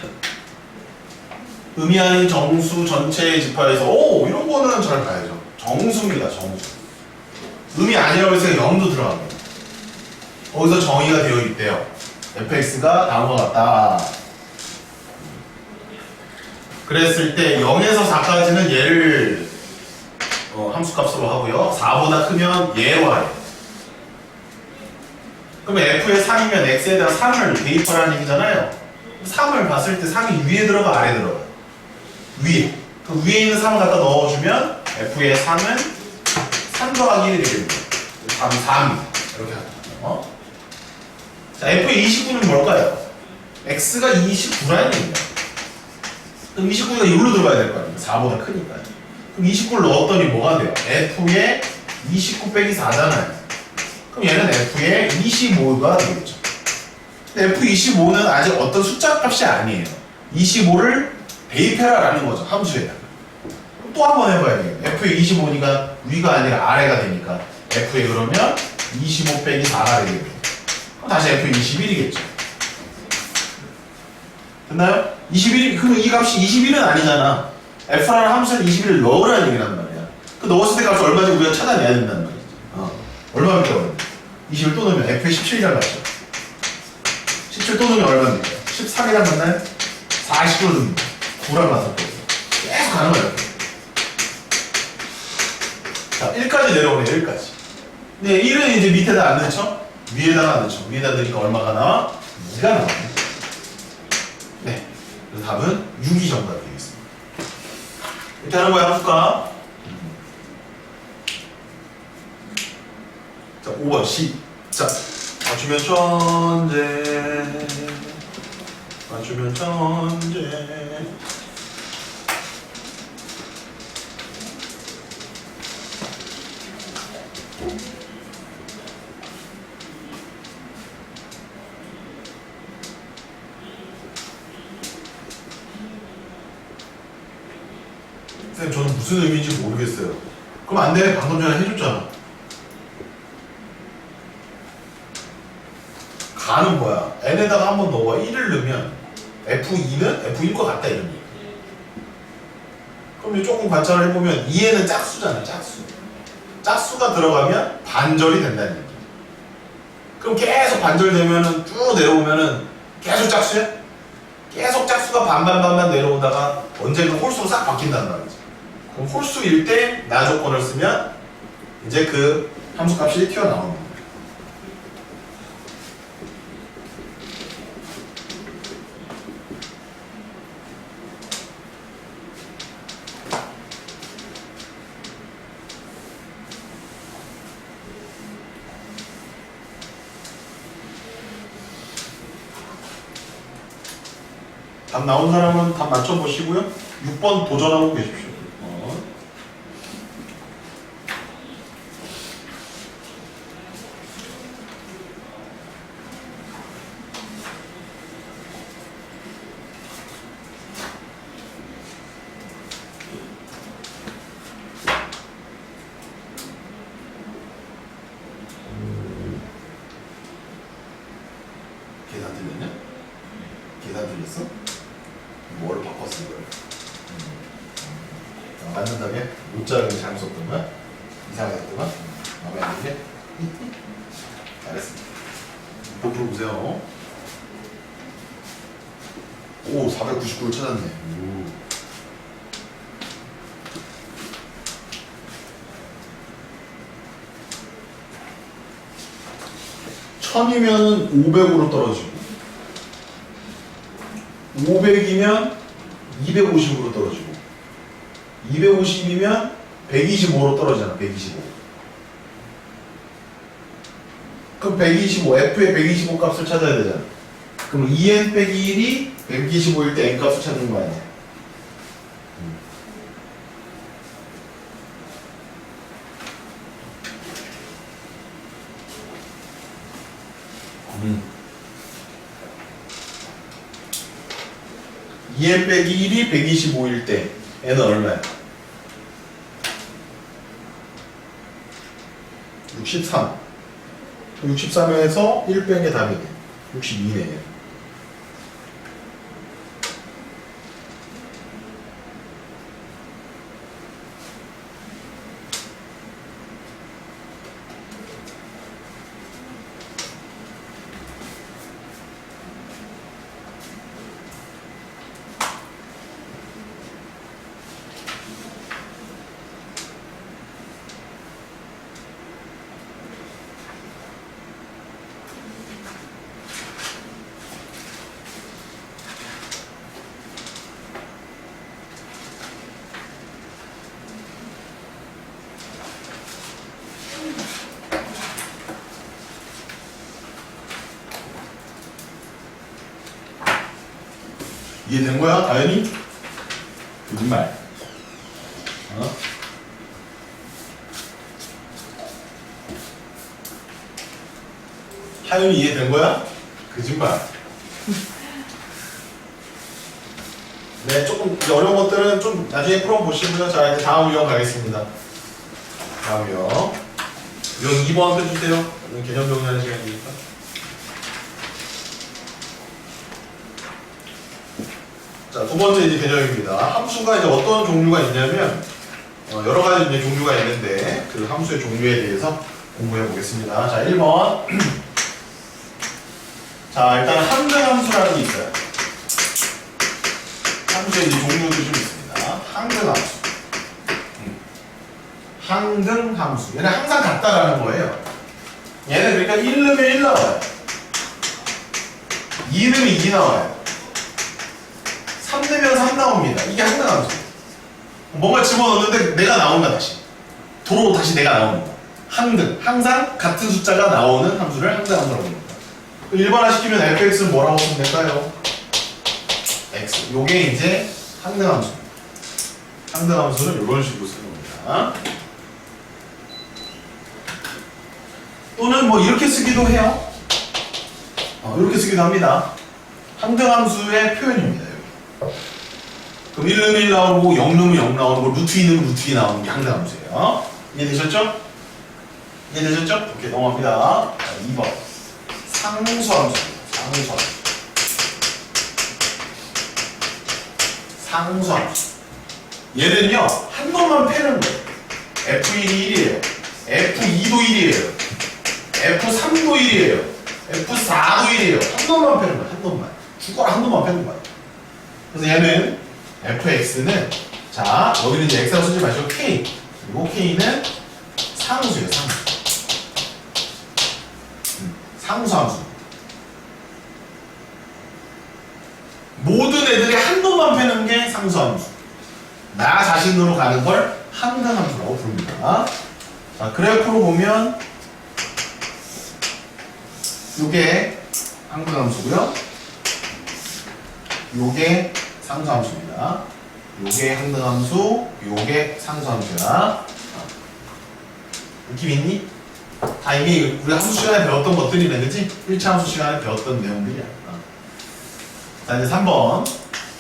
의미하는 정수 전체의 집합에서 오! 이런 거는 잘 봐야죠. 정수입니다. 정수. 의미 아니라고 해서 0도 들어갑니다. 거기서 정의가 되어 있대요. fx가 다음과 같다. 그랬을 때 0에서 4까지는 얘를 함수값으로 하고요. 4보다 크면 얘로 하요. 그러면 f에 3이면 x에다가 3을 대입하라는 얘기잖아요. 3을 봤을 때 3이 위에 들어가 아래 들어가? 위에. 그 위에 있는 3을 갖다 넣어주면 f의 3은 3 더하기 1이 됩니다. 답은 4입니다. 이렇게 하죠. 자, f의 29는 뭘까요? x가 29라는 얘기입니다. 그럼 29가 여기로 들어가야 될 거 아닙니까? 4보다 크니까. 그럼 29를 넣었더니 뭐가 돼요? f의 29 빼기 4잖아요. 그럼 얘는 f의 25가 되겠죠. 근데 f25는 아직 어떤 숫자 값이 아니에요. 25를 대입해라 라는 거죠. 함수에다. 또 한 번 해봐야 돼요. f의 25니까 위가 아니라 아래가 되니까 f의 그러면 25 빼기 4가 되겠죠. 그럼 다시 f의 21이겠죠. 됐나요? 21이, 그럼 이 값이 21은 아니잖아. f라는 함수에 21을 넣으라는 얘기란 말이야. 그 넣었을 때 값이 얼마인지 우리가 찾아내야 된다는 말이지. 얼마입니까? 21또 넣으면 f의 17이란 말이죠. 17 또 넣으면 얼마입니까? 13이란 맞나요? 40도 넣습니다. 9랑 맞았고 계속 가는 거예요. 자, 1까지 내려오네요. 1까지. 근데 1은 이제 밑에다 안 넣죠? 위에다가 안 넣죠. 위에다 넣으니까 얼마가 나와? 2가 나와요. 네. 그래서 답은 6이 정답이 되겠습니다. 이렇게 하는 거야, 함수가. 자, 5번 시작. 맞추면 천재. 맞추면 천재. 선생님, 저는 무슨 의미인지 모르겠어요. 그럼 안 돼. 방금 전에 해줬잖아. 가는 거야. n에다가 한번 넣어봐. 1을 넣으면 f2는 f1과 같다 이런 얘기. 그럼 이제 조금 관찰을 해보면 2에는 짝수잖아. 짝수. 짝수가 들어가면 반절이 된다는 얘기. 그럼 계속 반절되면은 쭉 내려오면은 계속 짝수야? 계속 짝수가 반반 내려오다가 언젠가 홀수로 싹 바뀐단 말이지. 그럼 홀수일 때 나 조건을 쓰면 이제 그 함수값이 튀어나오는 거야. 답 나온 사람은 답 맞춰보시고요. 6번 도전하고 계십시오. 계산 틀렸냐? 계산 틀렸어? 뭐를 바꿨어 이걸? 맞는 답이야? 문자를 잘못 썼던 거야? 이상하게 썼던 거야? 마음에 안 드네? 잘했습니다. 또 풀어보세요. 오, 499를 찾았네. 오. 천이면 500으로 떨어지고 500이면 250으로 떨어지고 250이면 125로 떨어지잖아. 125. 그럼 125, F의 125 값을 찾아야 되잖아. 그럼 2n 빼기 1이 125일 때 n 값을 찾는 거 아니야. 2n 빼기 1이 125일 때 n은 얼마야? 63. 63에서 1 뺀 게 답이네. 62네. 이해된 거야, 다현이? 거짓말. 어? 하윤이 이해된 거야? 거짓말. 네, 조금 어려운 것들은 좀 나중에 풀어보시고요. 자, 이제 다음 유형 가겠습니다. 다음 유형. 유형 2번 해주세요. 개념 정리하는 시간이니까. 자, 두 번째 이제 개념입니다. 함수가 이제 어떤 종류가 있냐면, 여러 가지 이제 종류가 있는데, 그 함수의 종류에 대해서 공부해 보겠습니다. 자, 1번. 자, 일단 항등함수라는 게 있어요. 함수의 이제 종류들이 좀 있습니다. 항등함수. 항등함수. 얘는 항상 같다라는 거예요. 얘는 그러니까 1 넣으면 1 나와요. 2 넣으면 2 나와요. 3 넣으면 3 나옵니다. 이게 항등함수. 뭔가 집어넣는데 내가 나온다 다시. 도로 다시 내가 나옵니다. 항등. 항상 같은 숫자가 나오는 함수를 항등함수라고 합니다. 일반화시키면 fx는 뭐라고 쓰면 될까요? x. 요게 이제 항등함수. 항등함수는 이런 식으로 쓰는 겁니다. 또는 뭐 이렇게 쓰기도 해요. 이렇게 쓰기도 합니다. 항등함수의 표현입니다. 여기. 그럼 1 넣으면 1 나오고 0 넣으면 0 나오고 루트 2 넣으면 루트 2 나오는 게 항등함수예요. 이해되셨죠? 이해되셨죠? 오케이, 넘어갑니다. 자, 2번. 상수함수. 상수함수. 얘는요, 한 놈만 패는 거예요. F1이 1이에요. F2도 1이에요. F3도 1이에요. F4도 1이에요. 한 놈만 패는 거예요. 한 놈만. 죽어라 한 놈만 패는 거예요. 그래서 얘는 fx는, 자, 여기는 이제 x라고 쓰지 마시고 k. 그리고 k는 상수예요, 상수. 상수함수. 모든 애들이 한 놈만 패는 게 상수함수. 나 자신으로 가는 걸 항등함수라고 부릅니다. 자, 그래프로 보면 요게 항등함수고요. 요게 상수함수입니다. 요게 항등함수, 요게 상수함수야. 느낌 있니? 다 이미 우리 함수 시간에 배웠던 것들이네, 그치? 1차 함수 시간에 배웠던 내용들이야. 자, 이제 3번.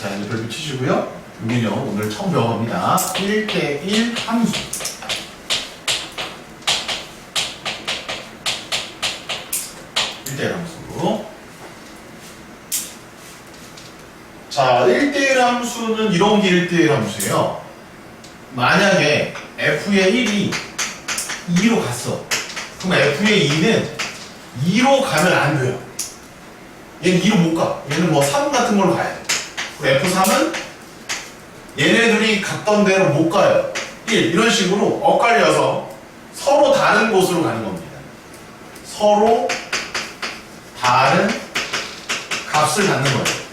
자, 이제 별표 치시고요. 여기는 오늘 처음 배워봅니다. 1대1 함수. 함수. 자, 1대1 함수는 이런 게 1대1 함수예요. 만약에 f의 1이 2로 갔어. 그럼 f의 2는 2로 가면 안 돼요. 얘는 2로 못 가. 얘는 뭐 3 같은 걸로 가야 돼. 그리고 f3은 얘네들이 갔던 대로 못 가요. 1. 이런 식으로 엇갈려서 서로 다른 곳으로 가는 겁니다. 서로 다른 값을 갖는 거예요.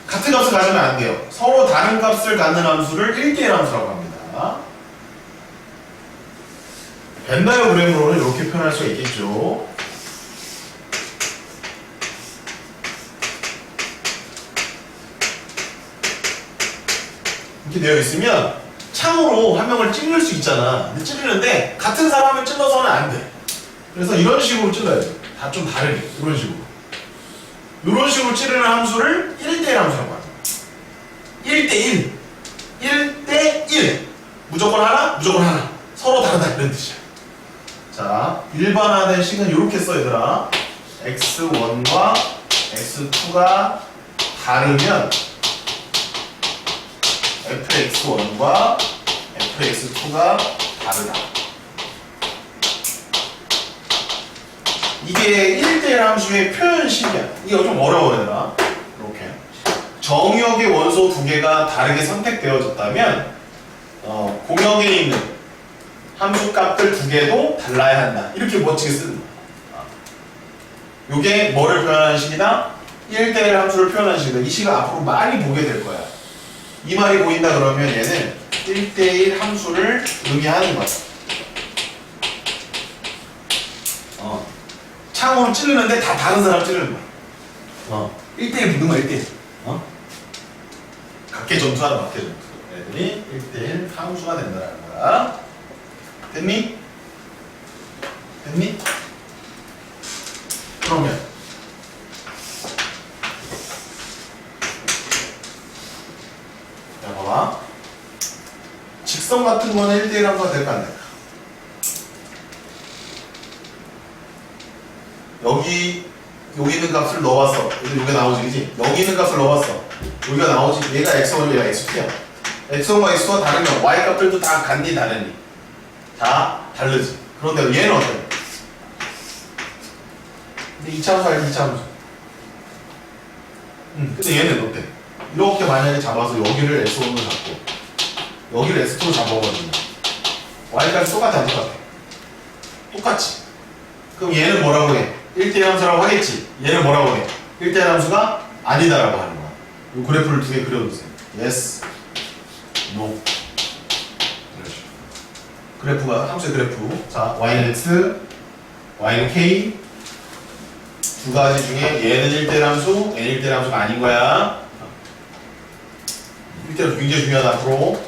같은 값을 가지면 안 돼요. 서로 다른 값을 갖는 함수를 1대1 함수라고 합니다. 벤 다이어그램으로는 이렇게 표현할 수가 있겠죠. 이렇게 되어 있으면 창으로 한 명을 찔릴 수 있잖아. 근데 찔리는데 같은 사람을 찔러서는 안 돼. 그래서 이런 식으로 찔러야 돼. 다 좀 다르게. 이런 식으로. 이런 식으로 찌르는 함수를 1대1 함수라고 합니다. 1대1. 1대1. 무조건 하나, 무조건 하나. 서로 다르다. 이런 뜻이야. 자, 일반화된 식은 이렇게 써, 얘들아. x1과 x2가 다르면 fx1과 fx2가 다르다. 이게 1대1 함수의 표현식이야. 이거 좀 어려워, 얘들아. 이렇게. 정역의 원소 두 개가 다르게 선택되어졌다면, 공역에 있는 함수 값들 두 개도 달라야 한다. 이렇게 멋지게 쓰는 거야. 요게 뭐를 표현하는 식이다? 1대1 함수를 표현하는 식이다. 이 식을 앞으로 많이 보게 될 거야. 이 말이 보인다 그러면 얘는 1대1 함수를 의미하는 거야. 창으로 찌르는데 다 다른 사람 찌르는 거야. 1대1 붙는 거야, 1대1. 각계 전투하다, 각계 전투. 애들이 1대1 함수가 된다는 거야. 됐니? 됐니? 그러면 자, 봐봐. 직선 같은 거는 1대1 함수가 될까 안 될까? 여기 있는 값을 넣어봤어. 여기 나오지, 그지? 여기 있는 값을 넣어봤어. 여기가 나오지. 얘가 x1이고 얘가 x2야. x1과 x2가 다르면 y 값들도 다 같니 다르니? 다 다르지. 그런데 얘는 어때? 근데 2차 함수 알지? 2차 함수. 근데 얘는 어때? 이렇게 만약에 잡아서 여기를 x1으로 잡고 여기를 x2로 잡아버리면 y 값이 똑같아 안 똑같아? 똑같지. 그럼 얘는 뭐라고 해? 1대1 함수라고 하겠지. 얘는 뭐라고 해? 1대1 함수가 아니다라고 하는 거야. 이 그래프를 두 개 그려주세요. yes, no. 그래프가 함수의 그래프. 자, y는 x, y는 k. 두 가지 중에 얘는 1대1 함수, 얘는 1대1 함수가 아닌 거야. 1대1 함수 굉장히 중요하다 앞으로.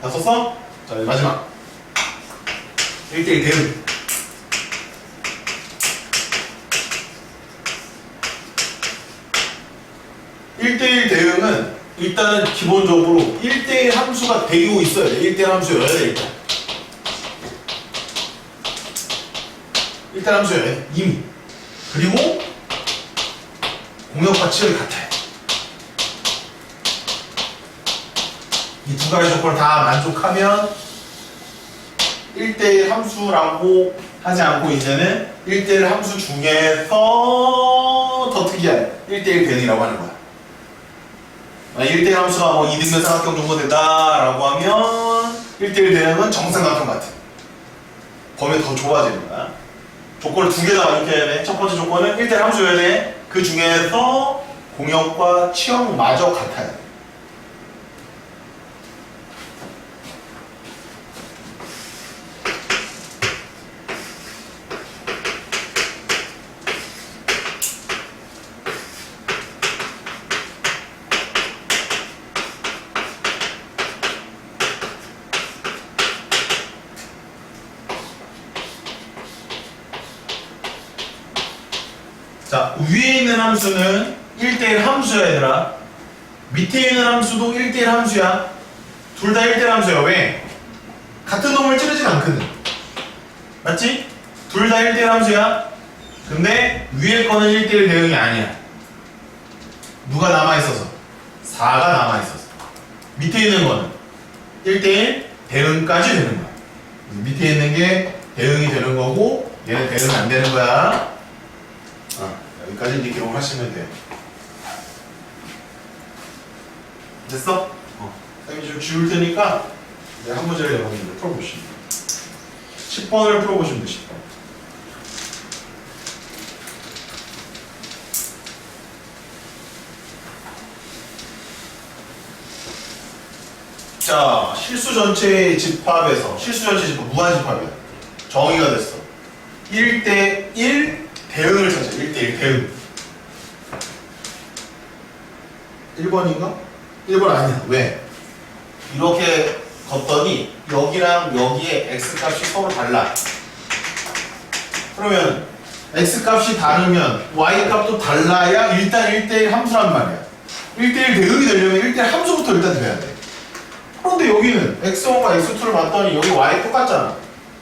다 썼어? 자, 마지막 1대1 대응. 대응은 일단은 기본적으로 1대1 함수가 되고 있어야 돼. 1대1 함수여야 돼, 일단. 1대1 함수여야 돼, 이미. 그리고 공역과 치열이 같아요. 이 두 가지 조건을 다 만족하면 1대1 함수라고 하지 않고 이제는 1대1 함수 중에서 더 특이한 1대1 대응이라고 하는 거야. 1대1 함수가 뭐 2등변 삼각형 정도 된다라고 하면 1대1 대응은 정삼각형 같은 범위가 더 좁아지는 거야. 조건을 두 개 다 만족해야 돼. 첫 번째 조건은 1대1 함수여야 돼. 그 중에서 공역과 치역마저 같아야 돼. 자, 위에 있는 함수는 1대1 함수야, 얘들아. 밑에 있는 함수도 1대1 함수야. 둘 다 1대1 함수야. 왜? 같은 놈을 찌르진 않거든. 맞지? 둘 다 1대1 함수야. 근데 위에 거는 1대1 대응이 아니야. 누가 남아있어서? 4가 남아있어서. 밑에 있는 거는 1대1 대응까지 되는 거야. 밑에 있는 게 대응이 되는 거고 얘는 대응이 안 되는 거야. 여기까지 이제 기록을 하시면 돼요. 됐어? 선생님이 좀 지울 테니까 이제 한 문제를 여러분들 풀어보시면 돼요. 10번을 풀어보시면 돼요. 10번. 자, 실수 전체의 집합에서 실수 전체 집합, 무한 집합이야. 정의가 됐어. 1대1 대응을 찾아. 1대1 대응. 1번인가? 1번 아니야. 왜? 이렇게 걷더니 여기랑 여기에 x값이 서로 달라. 그러면 x값이 다르면 y값도 달라야 일단 1대1 함수란 말이야. 1대1 대응이 되려면 1대1 함수부터 일단 돼야 돼. 그런데 여기는 x1과 x2를 봤더니 여기 y 똑같잖아.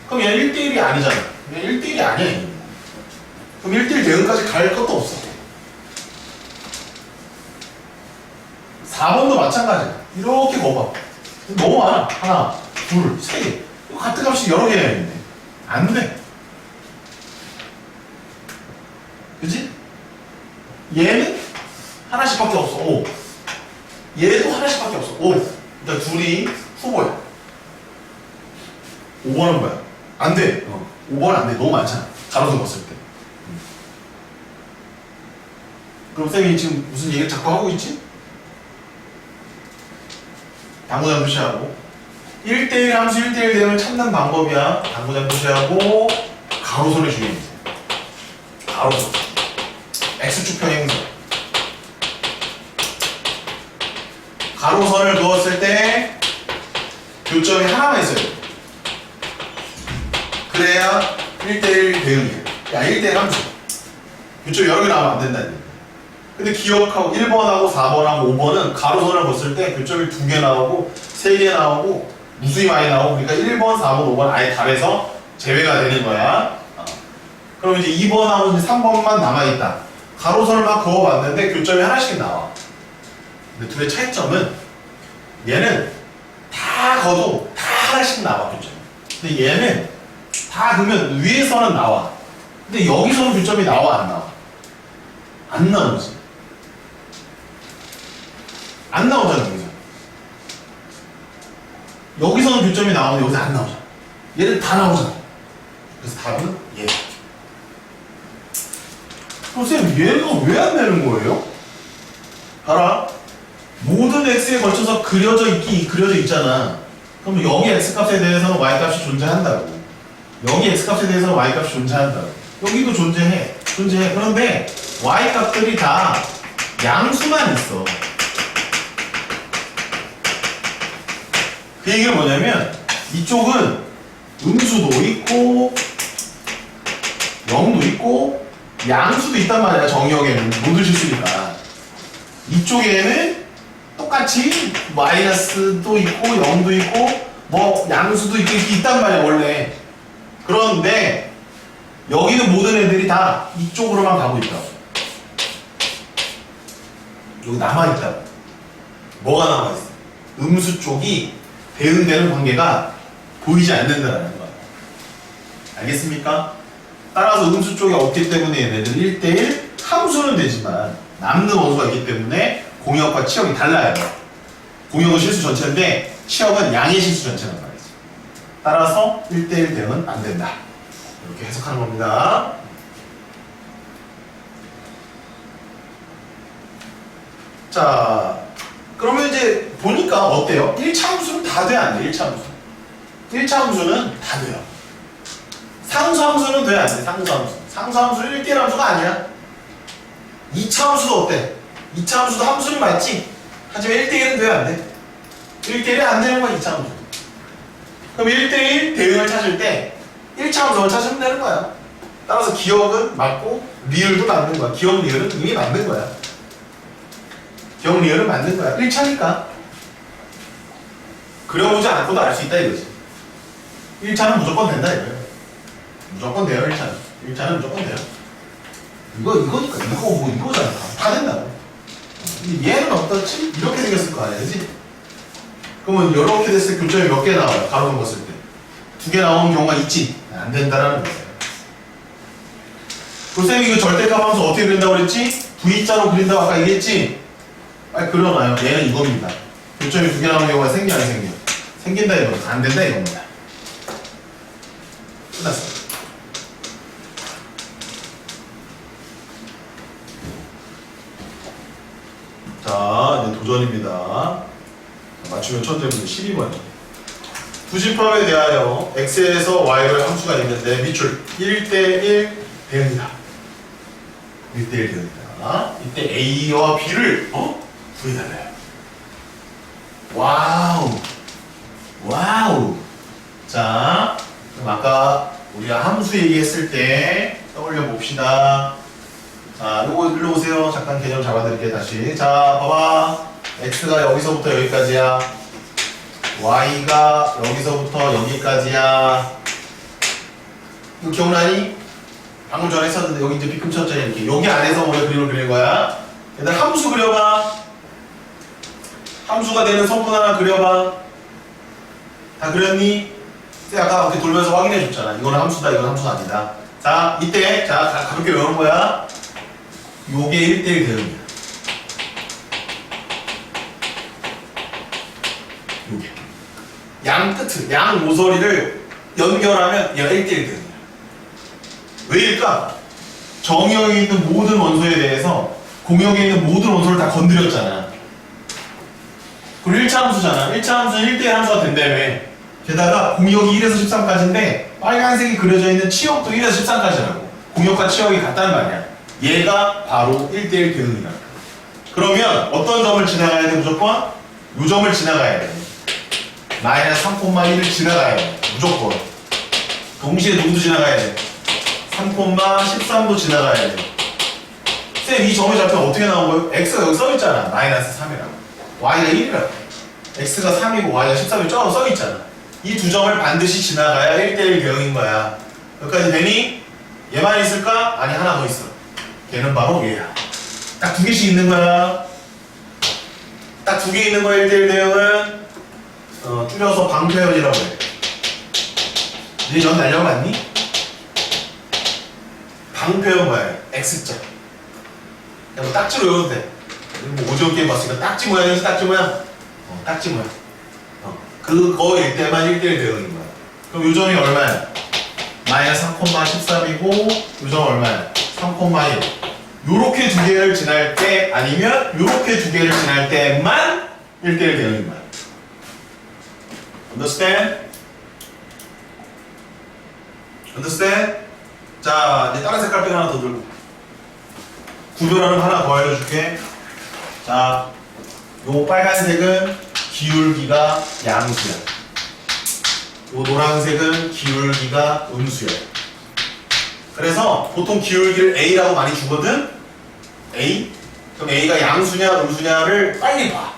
그럼 얘는 1대1이 아니잖아. 얘는 1대1이 아니야. 얘는. 그럼 1대1 대응까지 갈 것도 없어. 4번도 마찬가지야. 이렇게 거봐. 너무 많아. 하나, 둘, 세 개. 같은 값이 여러 개나 있네. 안 돼. 그치? 얘는 하나씩밖에 없어. 5. 얘도 하나씩밖에 없어. 5. 그러니까 둘이 후보야. 5번은 뭐야? 안 돼. 5번은 안 돼. 너무 많잖아. 가로등 넣었을 때. 그럼 쌤이 지금 무슨 얘기를 자꾸 하고 있지? 당구장 표시하고 1대1 함수 1대1 대응을 찾는 방법이야. 당구장 표시하고 가로선을 중요해. 가로선. X축 평행선. 가로선을 그었을 때 교점이 하나만 있어야 돼. 그래야 1대1 대응이야. 야, 1대1 함수. 교점이 여러 개 나오면 안 된다니. 근데 기억하고 1번하고 4번하고 5번은 가로선을 그었을 때 교점이 2개 나오고 3개 나오고 무수히 많이 나오고 그러니까 1번, 4번, 5번 아예 답에서 제외가 되는 거야. 그럼 이제 2번하고 이제 3번만 남아있다. 가로선을 막 그어봤는데 교점이 하나씩 나와. 근데 둘의 차이점은 얘는 다 그어도 다 하나씩 나와 교점이. 근데 얘는 다 그으면 위에서는 나와. 근데 여기서는 교점이 나와 안 나와? 안 나오지. 안 나오잖아 여기서. 여기서는 교점이 나오는데 여기서 안 나오잖아. 얘는 다 나오잖아. 그래서 답은 얘. 그럼 쌤 얘가 왜 안 되는 거예요? 봐라. 모든 x에 걸쳐서 그려져 있잖아. 그럼 여기 x값에 대해서는 y값이 존재한다고. 여기 x값에 대해서는 y값이 존재한다고. 여기도 존재해. 그런데 y값들이 다 양수만 있어. 그 얘기는 뭐냐면 이쪽은 음수도 있고 0도 있고 양수도 있단 말이야. 정의역에는 모든 실수니까. 이쪽에는 똑같이 마이너스도 있고 0도 있고 뭐 양수도 있고 이렇게 있단 말이야 원래. 그런데 여기는 모든 애들이 다 이쪽으로만 가고 있다고. 여기 남아있다고. 뭐가 남아있어? 음수 쪽이 대응되는 관계가 보이지 않는다는 거야. 알겠습니까? 따라서 음수 쪽이 없기 때문에 얘네들은 1대1 함수는 되지만 남는 원수가 있기 때문에 공역과 치역이 달라요. 공역은 실수 전체인데 치역은 양의 실수 전체란 말이지. 따라서 1대1 대응은 안 된다. 이렇게 해석하는 겁니다. 자, 그러면 이제 보니까 어때요? 1차 함수는 다 돼, 안 돼? 1차 함수. 1차 함수는 다 돼요. 상수 함수는 돼, 안 돼? 상수 함수. 상수 함수는 1대1 함수가 아니야. 2차 함수도 어때? 2차 함수도 함수는 맞지? 하지만 1대1은 돼, 안 돼? 1대1이 안 되는 거야, 2차 함수. 그럼 1대1 대응을 찾을 때 1차 함수를 찾으면 되는 거야. 따라서 기억은 맞고 리을도 맞는 거야. 기억 리을은 이미 맞는 거야. 기억 리을은 맞는 거야. 1차니까. 그려보지 않고도 알 수 있다 이거지. 1차는 무조건 된다 이거예요. 무조건 돼요 1차는. 1차는 무조건 돼요. 이거니까 이거잖아. 다 된다고. 얘는 어떻지? 이렇게 생겼을 거 아니야, 그지? 그러면 이렇게 됐을 때 교점이 몇 개 나와요? 가로 넘었을 때 2개 나오는 경우가 있지. 안 된다라는 거예요. 쌤이 이거 절대값 함수 어떻게 그린다고 그랬지? V자로 그린다고 아까 얘기했지? 빨리 그려놔요. 얘는 이겁니다. 교점이 2개 나오는 경우가 생겨 안 생겨? 생긴다 이겁니다. 안 된다 이겁니다. 끝났어. 자, 이제 도전입니다. 맞추면 천재분들 12번이죠. 부집합에 대하여 x에서 y로의 함수가 있는데 밑줄 1대1 대응이다. 1대1 대응이다. 이때 a와 b를 구해달래요. 와우. 와우. 자, 그럼 아까 우리가 함수 얘기했을 때 떠올려 봅시다. 자, 요거 일로 오세요. 잠깐 개념 잡아드릴게요, 다시. 자, 봐봐. x가 여기서부터 여기까지야. y가 여기서부터 여기까지야. 이거 기억나니? 방금 전에 했었는데 여기 이제 비금 천천히 이렇게 여기 안에서 우리가 그림을 그릴 거야. 일단 함수 그려봐. 함수가 되는 성분 하나 그려봐. 다 그렸니? 쌤 아까 이렇게 돌면서 확인해 줬잖아. 이거는 함수다, 이건 함수가 아니다. 자, 이때 자 가볍게 외우는 거야. 요게 1대1 대응이야. 요게 양 끝을, 양 모서리를 연결하면 얘가 1대1 대응이야. 왜일까? 정의역에 있는 모든 원소에 대해서 공역에 있는 모든 원소를 다 건드렸잖아. 그리고 1차 함수잖아. 1차 함수는 1대1 함수가 된다며. 게다가 공역이 1에서 13까지인데 빨간색이 그려져 있는 치역도 1에서 13까지라고. 공역과 치역이 같다는 말이야. 얘가 바로 1대1 대응이야. 그러면 어떤 점을 지나가야 돼? 무조건? 요 점을 지나가야 돼. 마이너스 3,1을 지나가야 돼. 무조건. 동시에 누구도 지나가야 돼. 3,13도 지나가야 돼. 쌤, 이 점의 좌표는 어떻게 나온 거예요? x가 여기 써있잖아. 마이너스 3이라고. y가 1이라고. x가 3이고 y가 13이 저 써있잖아. 이 두 점을 반드시 지나가야 1대1 대응인 거야. 여기까지 되니? 얘만 있을까? 아니, 하나 더 있어. 걔는 바로 얘야. 딱 두 개씩 있는 거야. 딱 두 개 있는 거야, 1대1 대응은. 줄여서 방표현이라고 해. 얘 연 날려봤니? 방표현 뭐야? X자. 그냥 뭐 딱지로 외워도 돼. 뭐 오징어 게임 봤으니까 딱지 모양이지, 딱지 모양? 딱지 모양. 그거일 때만 1대1 대응인 거야. 그럼 요 점이 얼마야? 마이너스 3,13이고 요 점 얼마야? 3,1. 요렇게 두 개를 지날 때 아니면 요렇게 두 개를 지날 때만 1대1 대응인 거야. Understand? Understand? 자, 이제 다른 색깔 펜 하나 더 들고 구별하는 하나 더 알려줄게. 자, 요 빨간색은 기울기가 양수야. 요 노란색은 기울기가 음수야. 그래서 보통 기울기를 A라고 많이 주거든? A? 그럼 A가 양수냐 음수냐를 빨리 봐.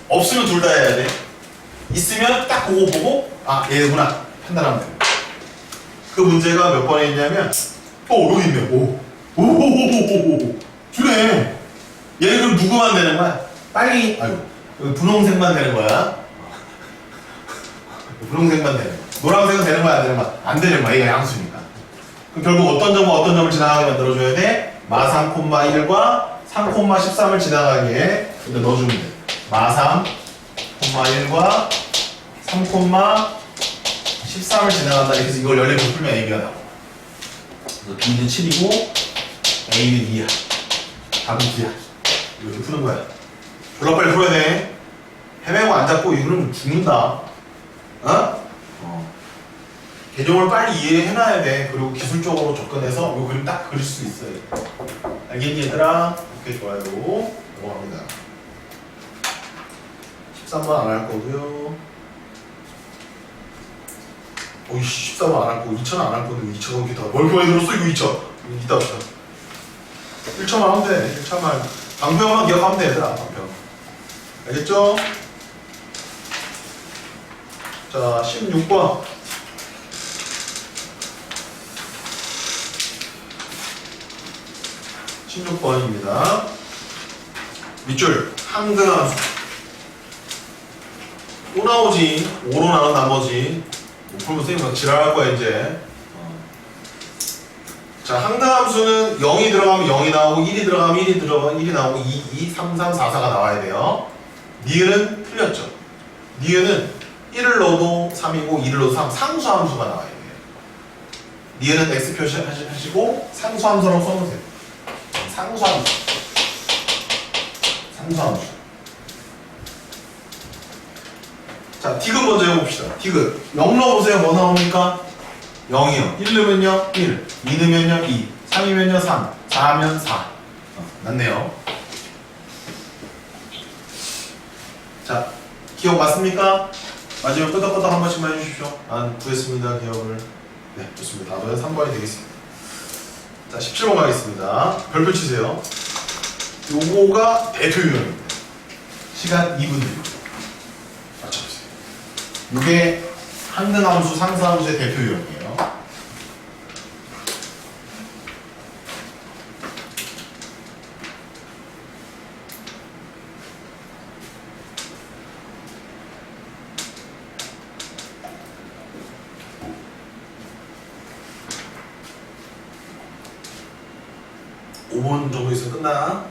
없으면 둘 다 해야 돼. 있으면 딱 그거 보고 아, 얘구나 판단하면 돼. 그 문제가 몇 번에 있냐면 여기 있네. 오오오오오오 주네. 얘는 그럼 누구만 되는 거야? 빨리 아이고 분홍색만 되는 거야. 분홍색만 되는 거야. 노란색은 되는 거야 안 되는 거야? 안 되는 거야. 얘가 양수니까. 그럼 결국 어떤 점을 지나가게 만들어줘야 돼? 마 3,1과 3,13을 지나가게 넣어주면 돼. 마 3,1과 3,13을 지나간다. 그래서 이걸 연립으로 풀면 AB가 나와. 그래서 B는 7이고 A는 2야. 답은 B야. 이렇게 푸는 거야. 졸라 빨리 풀어야 돼. 헤매고 안 잡고 이거는 죽는다. 개념을 빨리 이해해놔야 돼. 그리고 기술적으로 접근해서 이 그림 딱 그릴 수 있어요. 알겠니 얘들아? 오케이 좋아요. 넘어갑니다. 13번 안 할 거고요. 오이씨 13번 안 할 거고 2천 안 할 건데 2천 이렇게 다 멀리 많이 들었어 이거 2천. 이거 이따 봅시다. 1천만 하면 돼. 1천만. 방평만 기억하면 돼 얘들아. 방평. 알겠죠? 자 16번. 밑줄 항등함수 또 나오지. 5로 나눈 나머지 못 풀면 선생님 지랄할 거야 이제. 자 항등함수는 0이 들어가면 0이 나오고 1이 들어가면 1이 나오고 2, 2, 3, 3, 4, 4가 나와야 돼요. 니은은 틀렸죠. 니은은 1을 넣어도 3이고 2를 넣어도 3 상수함수가 나와야 돼요. 니은은 X 표시하시고 상수함수라고 써놓으세요. 상수함수. 자, 디귿 먼저 해봅시다. 디귿. 0 넣어보세요. 뭐 나옵니까? 0이요. 1 넣으면요? 1. 2 넣으면요? 2. 3이면요? 3. 4하면 4. 맞네요. 자, 기억 맞습니까? 맞으면 끄덕끄덕 한 번씩만 해주십시오. 안 구했습니다. 기억을. 네, 좋습니다. 다음은 3번이 되겠습니다. 자, 17번 가겠습니다. 별표 치세요. 요거가 대표 유형입니다. 시간 2분 뒤. 맞춰보세요. 요게 항등함수, 상수함수의 대표 유형이에요. 오 분 정도 있으면 끝나.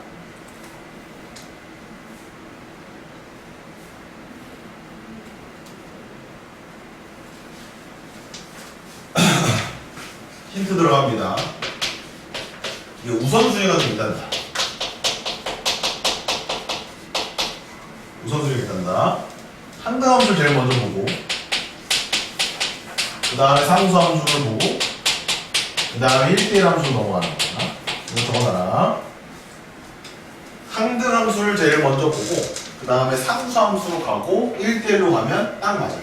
힌트 들어갑니다. 이게 우선순위가 좀 있단다. 우선순위가 있단다. 항등함수를 제일 먼저 보고, 그 다음에 상수함수를 보고, 그 다음에 1대1 함수로 넘어가는 거야. 이거 적어놔라. 항등함수를 제일 먼저 보고, 그 다음에 상수함수로 가고, 1대1로 가면 딱 맞아.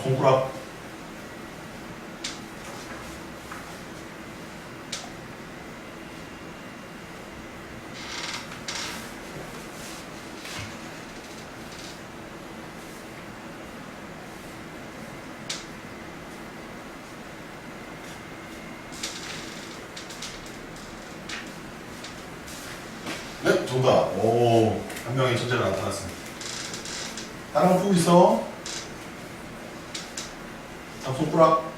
손가락. 네, 정답. 오, 한 명의 천재가 나타났습니다. 다른 거 보고 있어. 자, 손가락.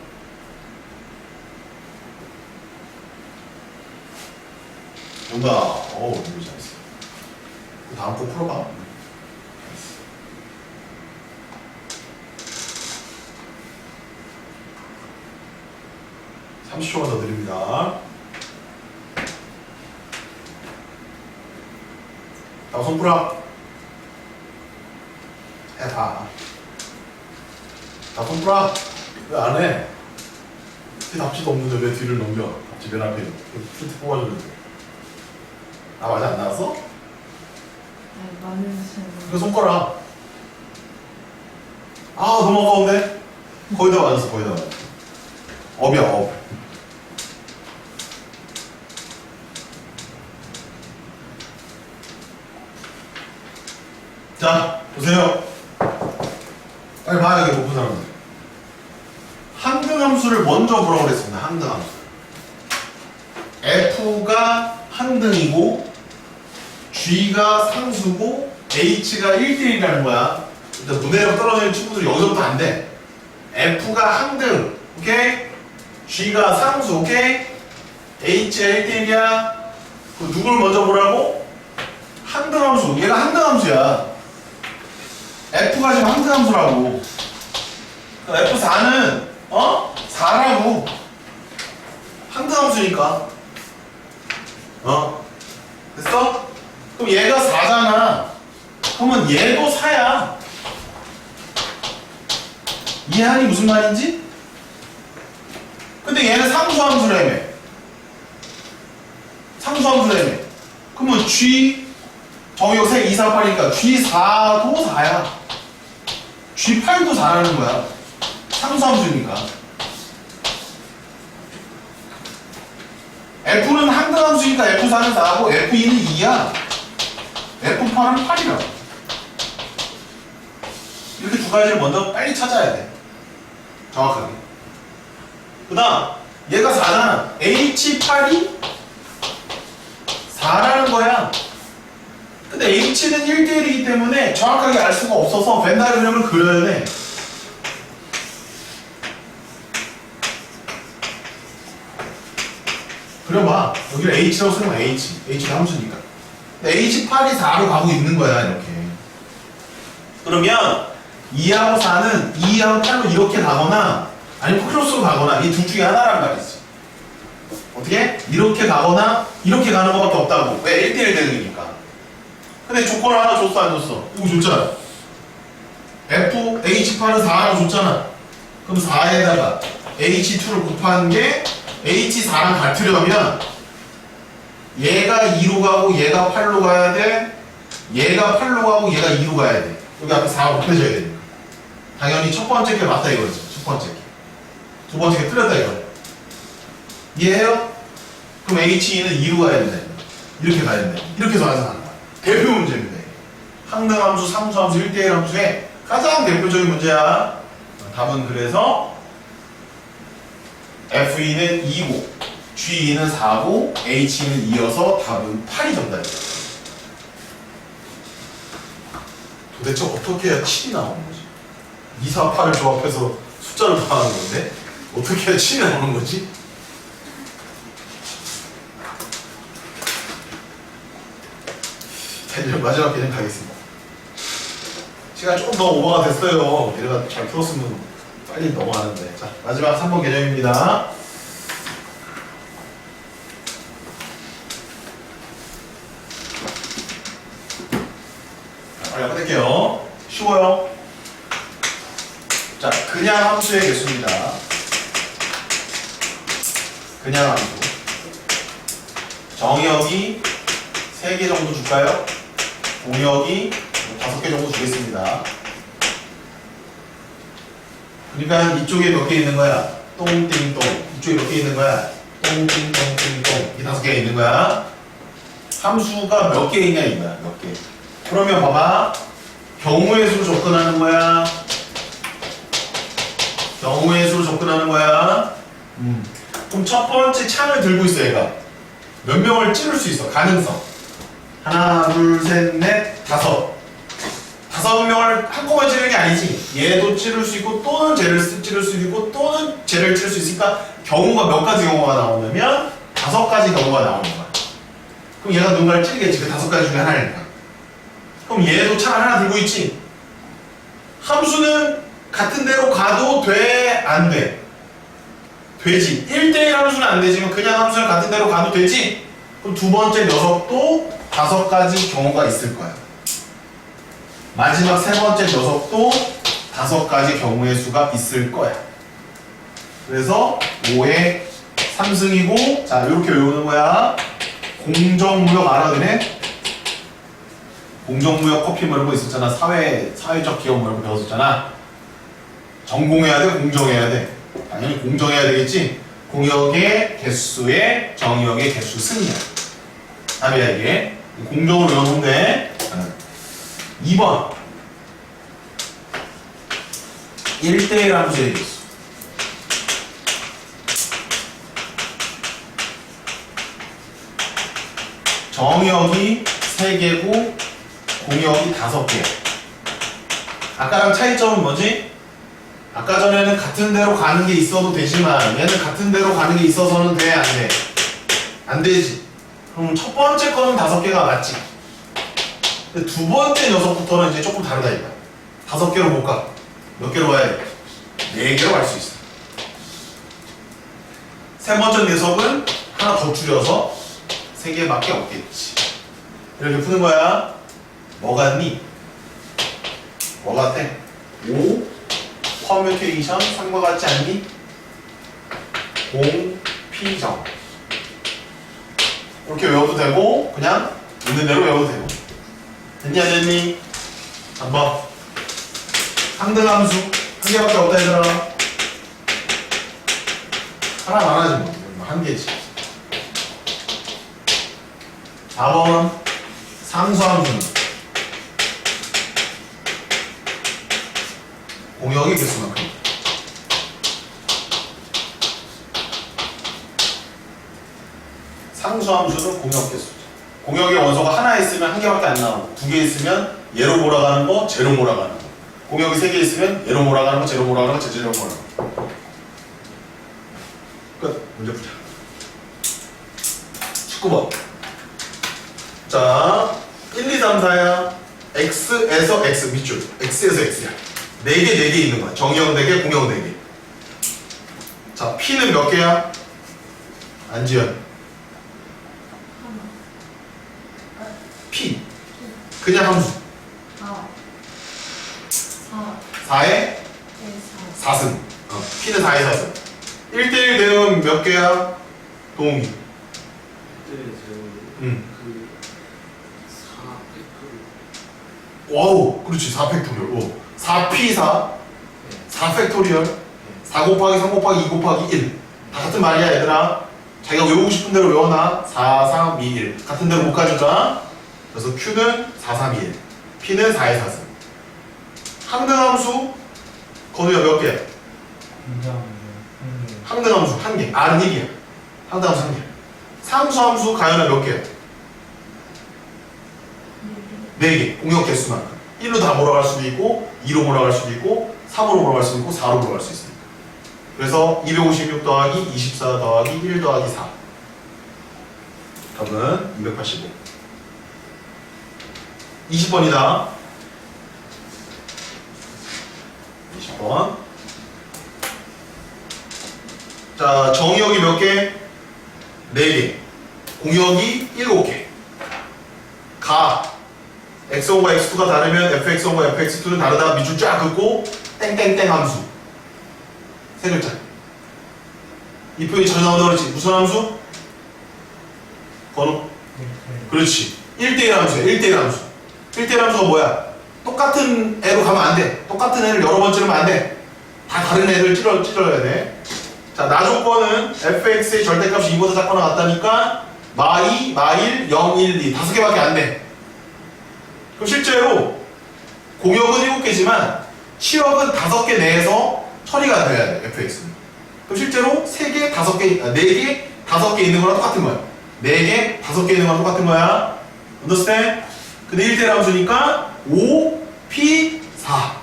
정답. 오, 이거 잘했어. 그 다음 거 풀어봐. 30초만 더 드립니다. 자, 손가락. 해봐. 자, 손가락. 왜 안 해? 뒤 답지도 없는데 왜 뒤를 넘겨? 답지 맨 앞에 슈트 뽑아주는데. 아, 맞아? 안 나왔어? 네, 많은 시간. 그 손가락. 아, 너무 아까운데? 거의 다 맞았어, 거의 다 맞았어. 업이야, 업. 자, 보세요. 빨리 봐야 돼, 높은 사람들. 항등함수를 먼저 보라고 그랬습니다. 항등함수. F가 항등이고 G가 상수고 H가 1대1이라는 거야. 일단 문해력 떨어지는 친구들 여기서부터 안 돼. F가 항등, 오케이? G가 상수, 오케이? H가 1대1이야. 그 누굴 먼저 보라고? 항등함수. 얘가 항등함수야. F가 지금 항등함수라고. F4는 4라고. 항등함수니까. 됐어? 그럼 얘가 4잖아. 그러면 얘도 4야. 이해하니 무슨 말인지? 근데 얘는 상수함수라며. 상수함수라며. 그러면 G 정의역 색 2, 4, 8이니까 G4도 4야. G8도 4라는 거야. 상수함수니까. F는 항등함수니까 F4는 4고 F2는 2야. F8은 8이라고. 이렇게 두 가지를 먼저 빨리 찾아야 돼. 정확하게. 그 다음 얘가 4잖아. H8이 4라는 거야. 근데 H는 1대1이기 때문에 정확하게 알 수가 없어서 벤다이그램을 그려야 돼. 그려봐. 여기를 H라고 쓰면 H가 함수니까. 근데 H8이 4로 가고 있는 거야, 이렇게. 그러면 2하고 4는 2하고 8로 이렇게 가거나 아니면 크로스로 가거나 이 둘 중에 하나란 말이지. 어떻게? 이렇게 가거나 이렇게 가는 것밖에 없다고. 왜? 1대1 대응이니까. 근데 조건을 하나 줬어, 안 줬어? 이거 줬잖아. F, H8은 4라고 줬잖아. 그럼 4에다가 H2를 곱한 게 H4랑 같으려면 얘가 2로 가고 얘가 8로 가야 돼. 얘가 8로 가고 얘가 2로 가야 돼. 여기 앞에 4가 곱해져야 되니까. 당연히 첫 번째 게 맞다 이거지. 첫 번째 게. 두 번째 게 틀렸다 이거야. 이해해요? 그럼 H2는 2로 가야 된다. 이렇게 가야 된다. 이렇게 해서 완성한다. 대표 문제입니다. 항등함수, 상수함수, 1대1 함수의 가장 대표적인 문제야. 답은 그래서 F2는 2고 G2는 4고 H2는 2여서 답은 8이 정답이야. 도대체 어떻게 해야 7이 나오는 거지? 2, 4, 8을 조합해서 숫자를 더하는 건데 어떻게 해야 7이 나오는 거지? 자, 이제 마지막 개념 가겠습니다. 시간 조금 더 오버가 됐어요. 얘가 잘 풀었으면 빨리 넘어가는데. 자, 마지막 3번 개념입니다. 자, 빨리 끊을게요. 쉬워요. 자, 그냥 함수의 개수입니다. 그냥 함수. 정의역이 3개 정도 줄까요? 공역이 5개 정도 주겠습니다. 그러니까 이쪽에 몇 개 있는 거야? 똥띵똥. 이쪽에 몇 개 있는 거야? 똥띵똥띵똥. 이 5개 있는 거야. 함수가 몇 개 있냐 이거야. 몇 개. 그러면 봐봐. 경우의 수로 접근하는 거야. 경우의 수로 접근하는 거야. 그럼 첫 번째 창을 들고 있어 얘가. 몇 명을 찌를 수 있어. 가능성. 하나, 둘, 셋, 넷, 5. 5명을 한꺼번에 찌르는 게 아니지. 얘도 찌를 수 있고 또는 쟤를 찌를 수 있고 또는 쟤를 찌를 수 있으니까 경우가 몇 가지 경우가 나오냐면 5가지 경우가 나오는 거야. 그럼 얘가 누군가를 찌르겠지. 그 5가지 중에 하나니까. 그럼 얘도 창 하나 들고 있지. 함수는 같은 데로 가도 돼? 안 돼? 되지. 1대1 함수는 안 되지만 그냥 함수는 같은 데로 가도 되지? 그럼 두 번째 녀석도 5가지 경우가 있을 거야. 마지막 세 번째 녀석도 5가지 경우의 수가 있을 거야. 그래서 5의 3승이고, 자, 이렇게 외우는 거야. 공정무역 알아드네? 공정무역 커피 뭐 이런 거 있었잖아. 사회적 기업 뭐 이런 거 배웠었잖아. 전공해야 돼? 공정해야 돼? 당연히 공정해야 되겠지? 공역의 개수의 정역의 개수 승이야. 답이야 이게. 공정으로 외우면 돼. 2번 1대1 함수의 개수. 정역이 3개고 공역이 5개. 아까랑 차이점은 뭐지? 아까 전에는 같은 데로 가는 게 있어도 되지만 얘는 같은 데로 가는 게 있어서는 돼? 안 돼? 안 되지. 그럼 첫 번째 거는 5개가 맞지. 근데 두 번째 녀석부터는 이제 조금 다르다 이거야. 5개로 못 가. 몇 개로 가야 돼? 4개로 갈 수 있어. 세 번째 녀석은 하나 더 줄여서 3개밖에 없겠지. 이렇게 푸는 거야. 뭐 같니? 뭐 같아? 5 퍼뮤테이션 3과 같지 않니? 공피정. 이렇게 외워도 되고 그냥 있는 대로 외워도 되고. 됐니 안 됐니? 한번 항등함수 1개밖에 없다 얘들아. 하나만 하지 뭐. 1개지. 4번 상수함수는 공역의 개수만큼. 상수함수는 공역 개수죠. 공역의 원소가 하나 있으면 1개밖에 안 나오고 2개 있으면 얘로 몰아가는 거, 쟤로 몰아가는 거. 공역이 3개 있으면 얘로 몰아가는 거, 쟤로 몰아가는 거, 쟤로 몰아가는 거. 끝. 문제 풀자. 19번. 자, 1, 2, 3, 4야. X에서 X 밑줄. X에서 X야. 4개 있는 거야. 정의역 4개, 공역 4개. 자, P는 몇 개야? 안지현. P. 그냥 함수. 4. 4의 4승. P는 4의 4승. 1대1 대응 몇 개야? 동욱이. 그 4팩토리얼. 와우, 그렇지. 4팩토리얼. 4P4. 4팩토리얼. 4 곱하기 3 곱하기 2 곱하기 1. 다 같은 말이야, 얘들아. 자기가 외우고 싶은 대로 외워놔. 4, 3, 2, 1. 같은 대로 못 가주잖아. 그래서 Q는 4, 3, 2, 1. P는 4의 4승. 항등함수 건우야 몇 개야? 항등함수 1개. R은 1이야. 항등함수 1개. 상수함수 가연아 몇 개야? 4개. 공역 개수만큼. 1로 다 몰아갈 수도 있고 2로 몰아갈 수도 있고 3으로 몰아갈 수도 있고 4로 몰아갈 수 있으니까. 그래서 256 더하기 24 더하기 1 더하기 4. 답은 285. 20번이다. 20번. 자, 정의역이 몇 개? 4개. 공역이 7개. 가. x1과 x2가 다르면 fx1과 fx2는 다르다. 밑줄 쫙 긋고 땡땡땡 함수. 세 글자. 이 표현이 자주 나온다고 그랬지. 무슨 함수? 건우. 그렇지. 1대1 함수야. 1대1 함수. 1대1 함수가 뭐야? 똑같은 애로 가면 안 돼. 똑같은 애를 여러 번 찌르면 안 돼. 다 다른 애들 찔러야 돼. 자, 나 조건은 fx의 절대값이 2보다 작거나 같다니까 마2, 마1, 0, 1, 2 다섯 개밖에 안 돼. 그럼 실제로 공역은 7개지만 치역은 5개 내에서 처리가 돼야 돼, fx는. 그럼 실제로 3개, 5개, 4개, 5개 있는 거랑 똑같은 거야. 4개, 5개 있는 거랑 똑같은 거야. understand? 근데 1대1 함수니까 5, P, 4.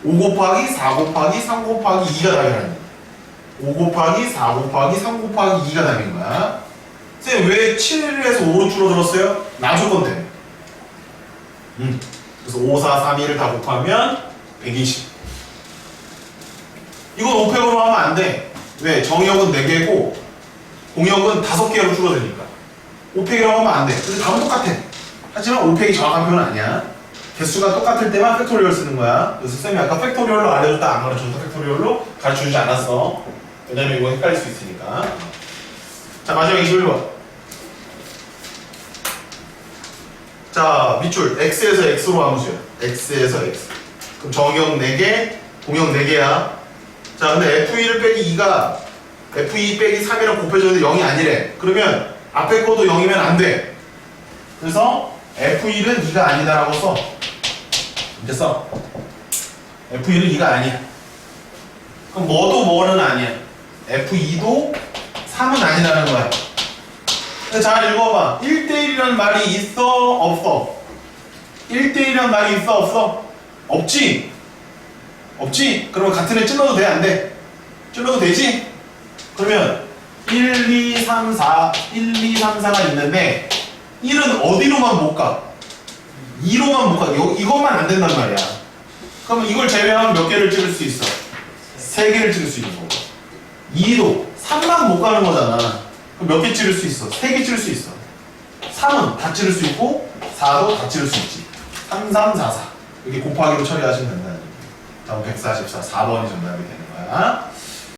5 곱하기 4 곱하기 3 곱하기 2가 답이라는 거야. 5 곱하기 4 곱하기 3 곱하기 2가 답인 거야. 쌤, 왜 7에서 5로 줄어들었어요? 나 조건 때문에. 그래서 5, 4, 3, 2를 다 곱하면 120. 이건 5팩으로 하면 안 돼. 왜? 정의역은 4개고 공역은 5개로 줄어드니까. 5팩이라고 하면 안 돼. 근데 답은 똑같아. 하지만 5팩이 정확한 표현은 아니야. 개수가 똑같을 때만 팩토리얼 쓰는 거야. 그래서 쌤이 아까 팩토리얼로 알려줬다 안 가르쳐줬다 팩토리얼로 가르쳐주지 않았어. 왜냐면 이거 헷갈릴 수 있으니까. 자, 마지막 21번. 자, 밑줄 x에서 x로 함수야. x에서 x. 그럼 정역 4개, 공역 4개야. 자, 근데 f1을 빼기 2가 f2 빼기 3이랑 곱해졌는데 0이 아니래. 그러면 앞에 것도 0이면 안 돼. 그래서 f1은 2가 아니다라고 써. 이제 써. f1은 2가 아니야. 그럼 뭐도 뭐는 아니야. f2도 3은 아니라는 거야. 잘 읽어봐. 1대1이라는 말이 있어? 없어? 1대1이라는 말이 있어? 없어? 없지? 없지? 그러면 같은 애 찔러도 돼? 안 돼? 찔러도 되지? 그러면 1, 2, 3, 4, 1, 2, 3, 4가 있는데 1은 어디로만 못 가? 2로만 못 가. 이것만 안 된단 말이야. 그러면 이걸 제외하면 몇 개를 찌를 수 있어? 3개를 찌를 수 있는 거고. 2도 3만 못 가는 거잖아. 그럼 몇 개 찌를 수 있어? 3개 찌를 수 있어. 3은 다 찌를 수 있고 4도 다 찌를 수 있지. 3, 3, 4, 4 이렇게 곱하기로 처리하시면 된다는 얘기예요. 다음 144, 4번이 정답이 되는 거야.